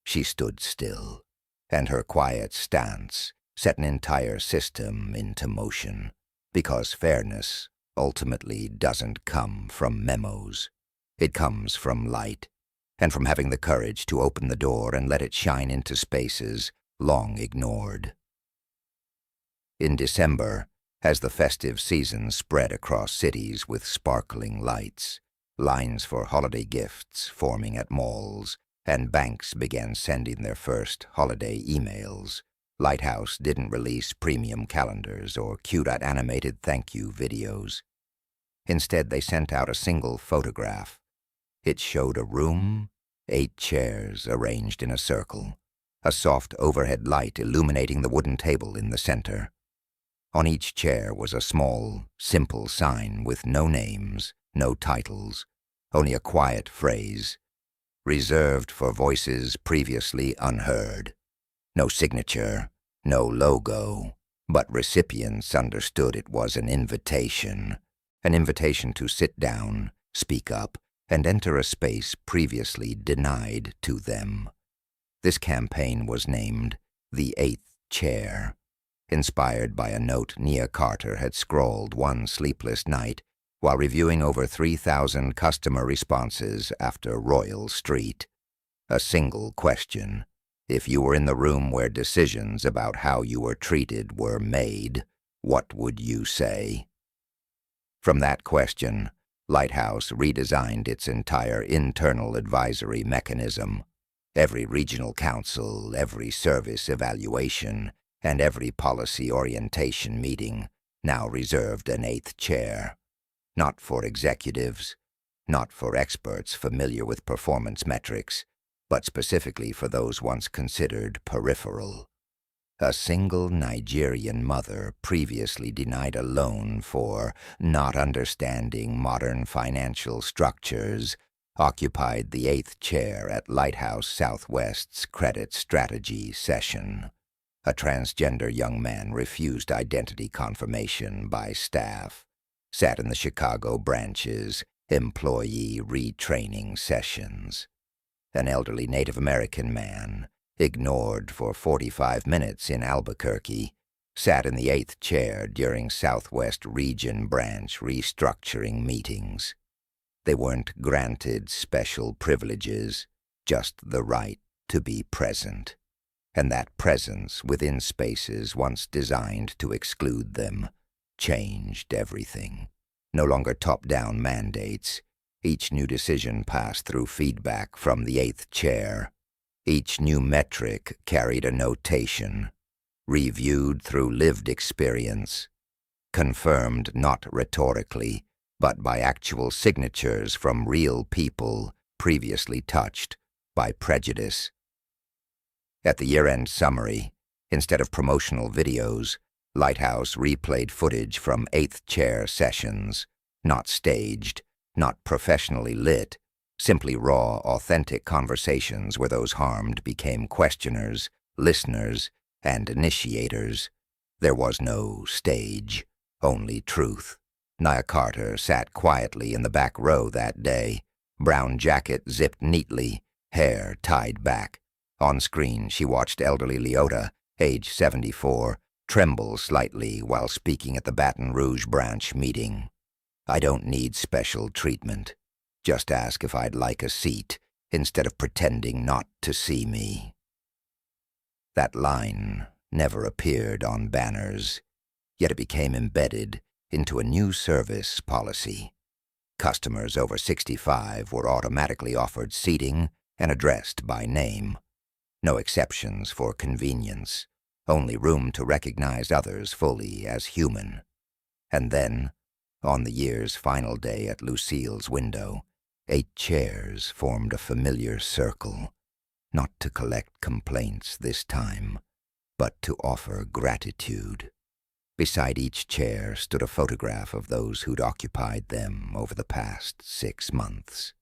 She stood still, and her quiet stance set an entire system into motion, because fairness ultimately doesn't come from memos. It comes from light, and from having the courage to open the door and let it shine into spaces long ignored. In December, as the festive season spread across cities with sparkling lights, lines for holiday gifts forming at malls, and banks began sending their first holiday emails, Lighthouse didn't release premium calendars or cute animated thank you videos. Instead, they sent out a single photograph. It showed a room, 8 chairs arranged in a circle, a soft overhead light illuminating the wooden table in the center. On each chair was a small, simple sign with no names, no titles, only a quiet phrase, "Reserved for voices previously unheard." No signature, no logo, but recipients understood it was an invitation to sit down, speak up, and enter a space previously denied to them. This campaign was named The 8th Chair, inspired by a note Nia Carter had scrawled one sleepless night while reviewing over 3,000 customer responses after Royal Street. A single question: if you were in the room where decisions about how you were treated were made, what would you say? From that question, Lighthouse redesigned its entire internal advisory mechanism. Every regional council, every service evaluation, and every policy orientation meeting now reserved an 8th chair. Not for executives, not for experts familiar with performance metrics, but specifically for those once considered peripheral. A single Nigerian mother previously denied a loan for not understanding modern financial structures occupied the 8th chair at Lighthouse Southwest's credit strategy session. A transgender young man refused identity confirmation by staff, sat in the Chicago branch's employee retraining sessions. An elderly Native American man, ignored for 45 minutes in Albuquerque, sat in the 8th chair during Southwest Region branch restructuring meetings. They weren't granted special privileges, just the right to be present. And that presence within spaces once designed to exclude them changed everything. No longer top-down mandates. Each new decision passed through feedback from the 8th chair. Each new metric carried a notation, reviewed through lived experience, confirmed not rhetorically, but by actual signatures from real people previously touched by prejudice. At the year-end summary, instead of promotional videos, Lighthouse replayed footage from 8th chair sessions, not staged, not professionally lit, simply raw, authentic conversations where those harmed became questioners, listeners, and initiators. There was no stage, only truth. Nia Carter sat quietly in the back row that day, brown jacket zipped neatly, hair tied back. On screen, she watched elderly Leota, age 74, tremble slightly while speaking at the Baton Rouge branch meeting. "I don't need special treatment. Just ask if I'd like a seat, instead of pretending not to see me." That line never appeared on banners, yet it became embedded into a new service policy. Customers over 65 were automatically offered seating and addressed by name. No exceptions for convenience, only room to recognize others fully as human. And then, on the year's final day at Lucille's window, 8 chairs formed a familiar circle, not to collect complaints this time, but to offer gratitude. Beside each chair stood a photograph of those who'd occupied them over the past 6 months.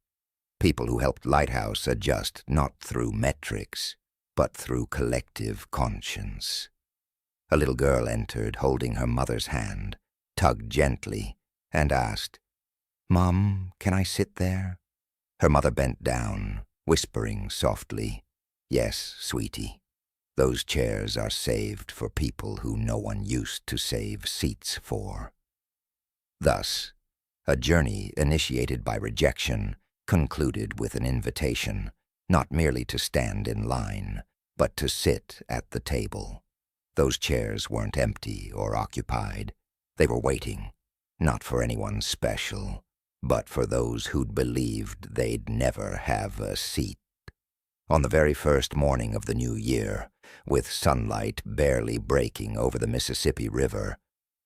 People who helped Lighthouse adjust not through metrics, but through collective conscience. A little girl entered holding her mother's hand, tugged gently, and asked, "Mom, can I sit there?" Her mother bent down, whispering softly, "Yes, sweetie. Those chairs are saved for people who no one used to save seats for." Thus, a journey initiated by rejection concluded with an invitation, not merely to stand in line, but to sit at the table. Those chairs weren't empty or occupied. They were waiting, not for anyone special, but for those who'd believed they'd never have a seat. On the very first morning of the new year, with sunlight barely breaking over the Mississippi River,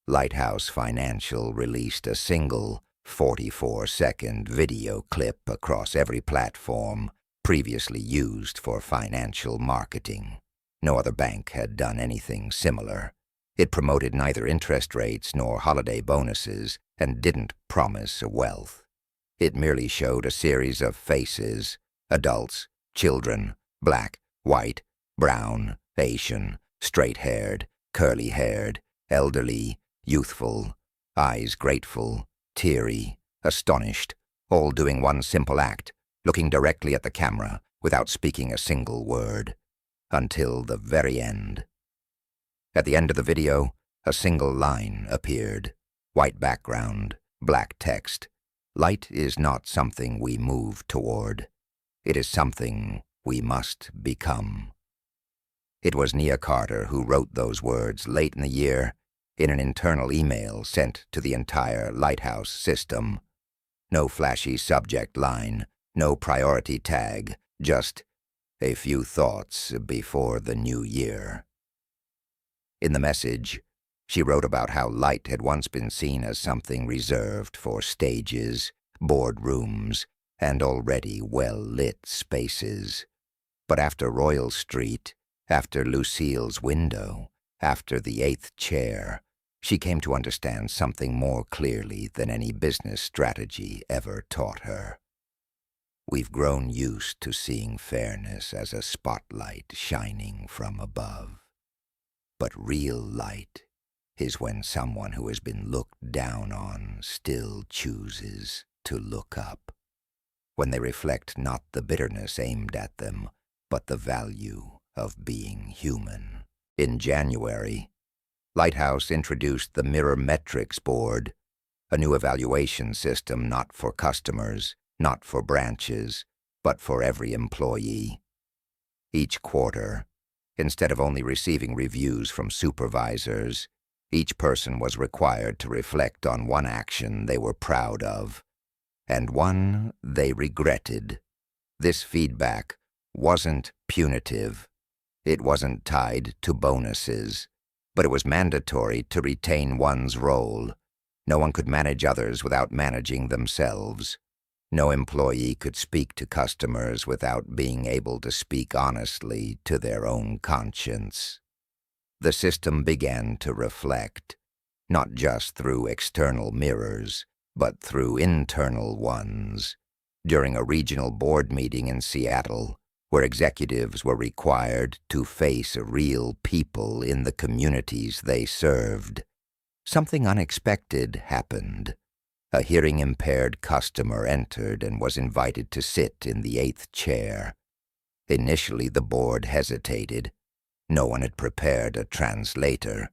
Lighthouse Financial released a single 44-second video clip across every platform previously used for financial marketing. No other bank had done anything similar. It promoted neither interest rates nor holiday bonuses and didn't promise wealth. It merely showed a series of faces, adults, children, black, white, brown, Asian, straight-haired, curly-haired, elderly, youthful, eyes grateful, teary, astonished, all doing one simple act, looking directly at the camera without speaking a single word, until the very end. At the end of the video, a single line appeared, white background, black text. Light is not something we move toward. It is something we must become. It was Nia Carter who wrote those words late in the year in an internal email sent to the entire Lighthouse system. No flashy subject line, no priority tag, just A few thoughts before the new year. In the message, she wrote about how light had once been seen as something reserved for stages, boardrooms, and already well-lit spaces. But after Royal Street, after Lucille's window, after the 8th chair, she came to understand something more clearly than any business strategy ever taught her. We've grown used to seeing fairness as a spotlight shining from above. But real light is when someone who has been looked down on still chooses to look up. When they reflect not the bitterness aimed at them, but the value of being human. In January, Lighthouse introduced the Mirror Metrics Board, a new evaluation system not for customers, not for branches, but for every employee. Each quarter, instead of only receiving reviews from supervisors, each person was required to reflect on one action they were proud of, and one they regretted. This feedback wasn't punitive. It wasn't tied to bonuses, but it was mandatory to retain one's role. No one could manage others without managing themselves. No employee could speak to customers without being able to speak honestly to their own conscience. The system began to reflect, not just through external mirrors, but through internal ones. During a regional board meeting in Seattle, where executives were required to face real people in the communities they served, something unexpected happened. A hearing-impaired customer entered and was invited to sit in the 8th chair. Initially, the board hesitated. No one had prepared a translator.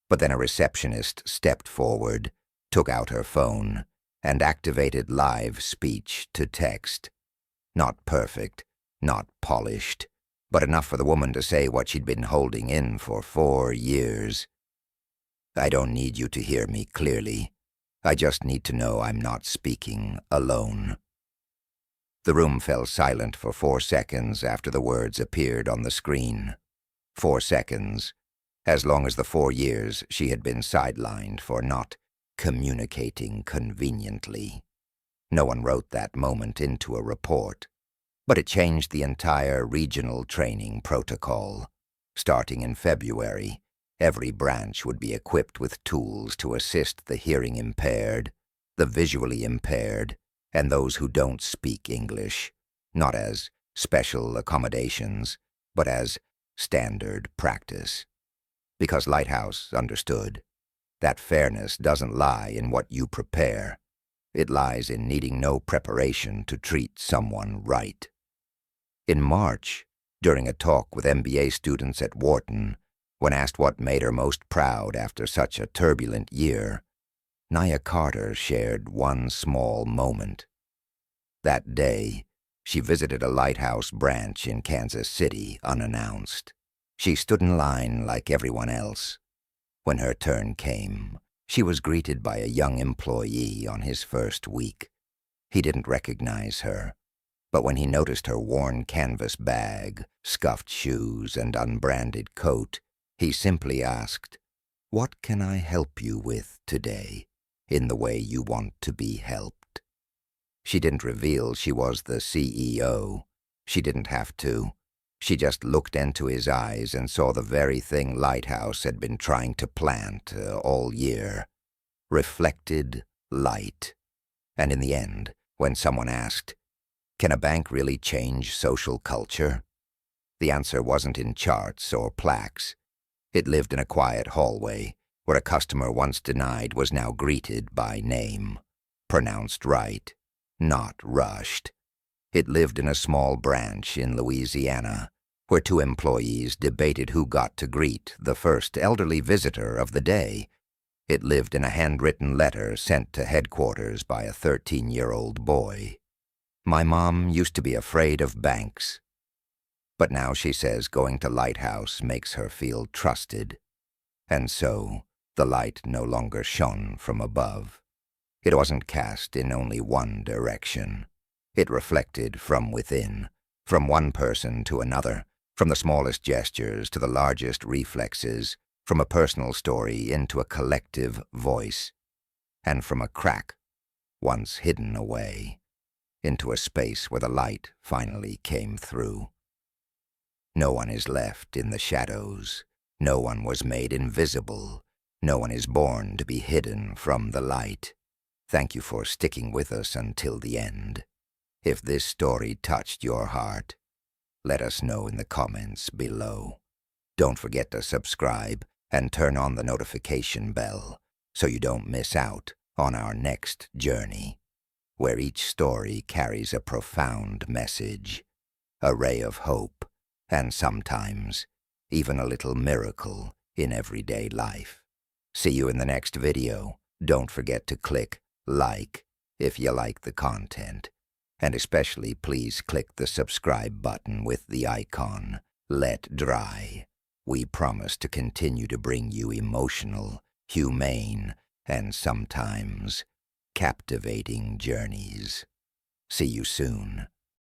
But then a receptionist stepped forward, took out her phone, and activated live speech to text. Not perfect, not polished, but enough for the woman to say what she'd been holding in for 4 years. "I don't need you to hear me clearly. I just need to know I'm not speaking alone." The room fell silent for 4 seconds after the words appeared on the screen. 4 seconds, as long as the 4 years she had been sidelined for not communicating conveniently. No one wrote that moment into a report, but it changed the entire regional training protocol. Starting in February, every branch would be equipped with tools to assist the hearing impaired, the visually impaired, and those who don't speak English, not as special accommodations, but as standard practice. Because Lighthouse understood that fairness doesn't lie in what you prepare. It lies in needing no preparation to treat someone right. In March, during a talk with MBA students at Wharton, when asked what made her most proud after such a turbulent year, Nia Carter shared one small moment. That day, she visited a Lighthouse branch in Kansas City unannounced. She stood in line like everyone else. When her turn came, she was greeted by a young employee on his first week. He didn't recognize her, but when he noticed her worn canvas bag, scuffed shoes, and unbranded coat, he simply asked, "What can I help you with today, in the way you want to be helped?" She didn't reveal she was the CEO. She didn't have to. She just looked into his eyes and saw the very thing Lighthouse had been trying to plant all year. Reflected light. And in the end, when someone asked, "Can a bank really change social culture?" the answer wasn't in charts or plaques. It lived in a quiet hallway, where a customer once denied was now greeted by name, pronounced right, not rushed. It lived in a small branch in Louisiana, where 2 employees debated who got to greet the first elderly visitor of the day. It lived in a handwritten letter sent to headquarters by a 13-year-old boy. "My mom used to be afraid of banks. But now she says going to Lighthouse makes her feel trusted." And so, the light no longer shone from above. It wasn't cast in only one direction. It reflected from within, From one person to another, from the smallest gestures to the largest reflexes, from a personal story into a collective voice, and from a crack, once hidden away, into a space where the light finally came through. No one is left in the shadows. No one was made invisible. No one is born to be hidden from the light. Thank you for sticking with us until the end. If this story touched your heart, let us know in the comments below. Don't forget to subscribe and turn on the notification bell so you don't miss out on our next journey, where each story carries a profound message, a ray of hope, and sometimes even a little miracle in everyday life. See you in the next video. Don't forget to click like if you like the content, and especially please click the subscribe button with the icon Let Dry. We promise to continue to bring you emotional, humane, and sometimes captivating journeys. See you soon.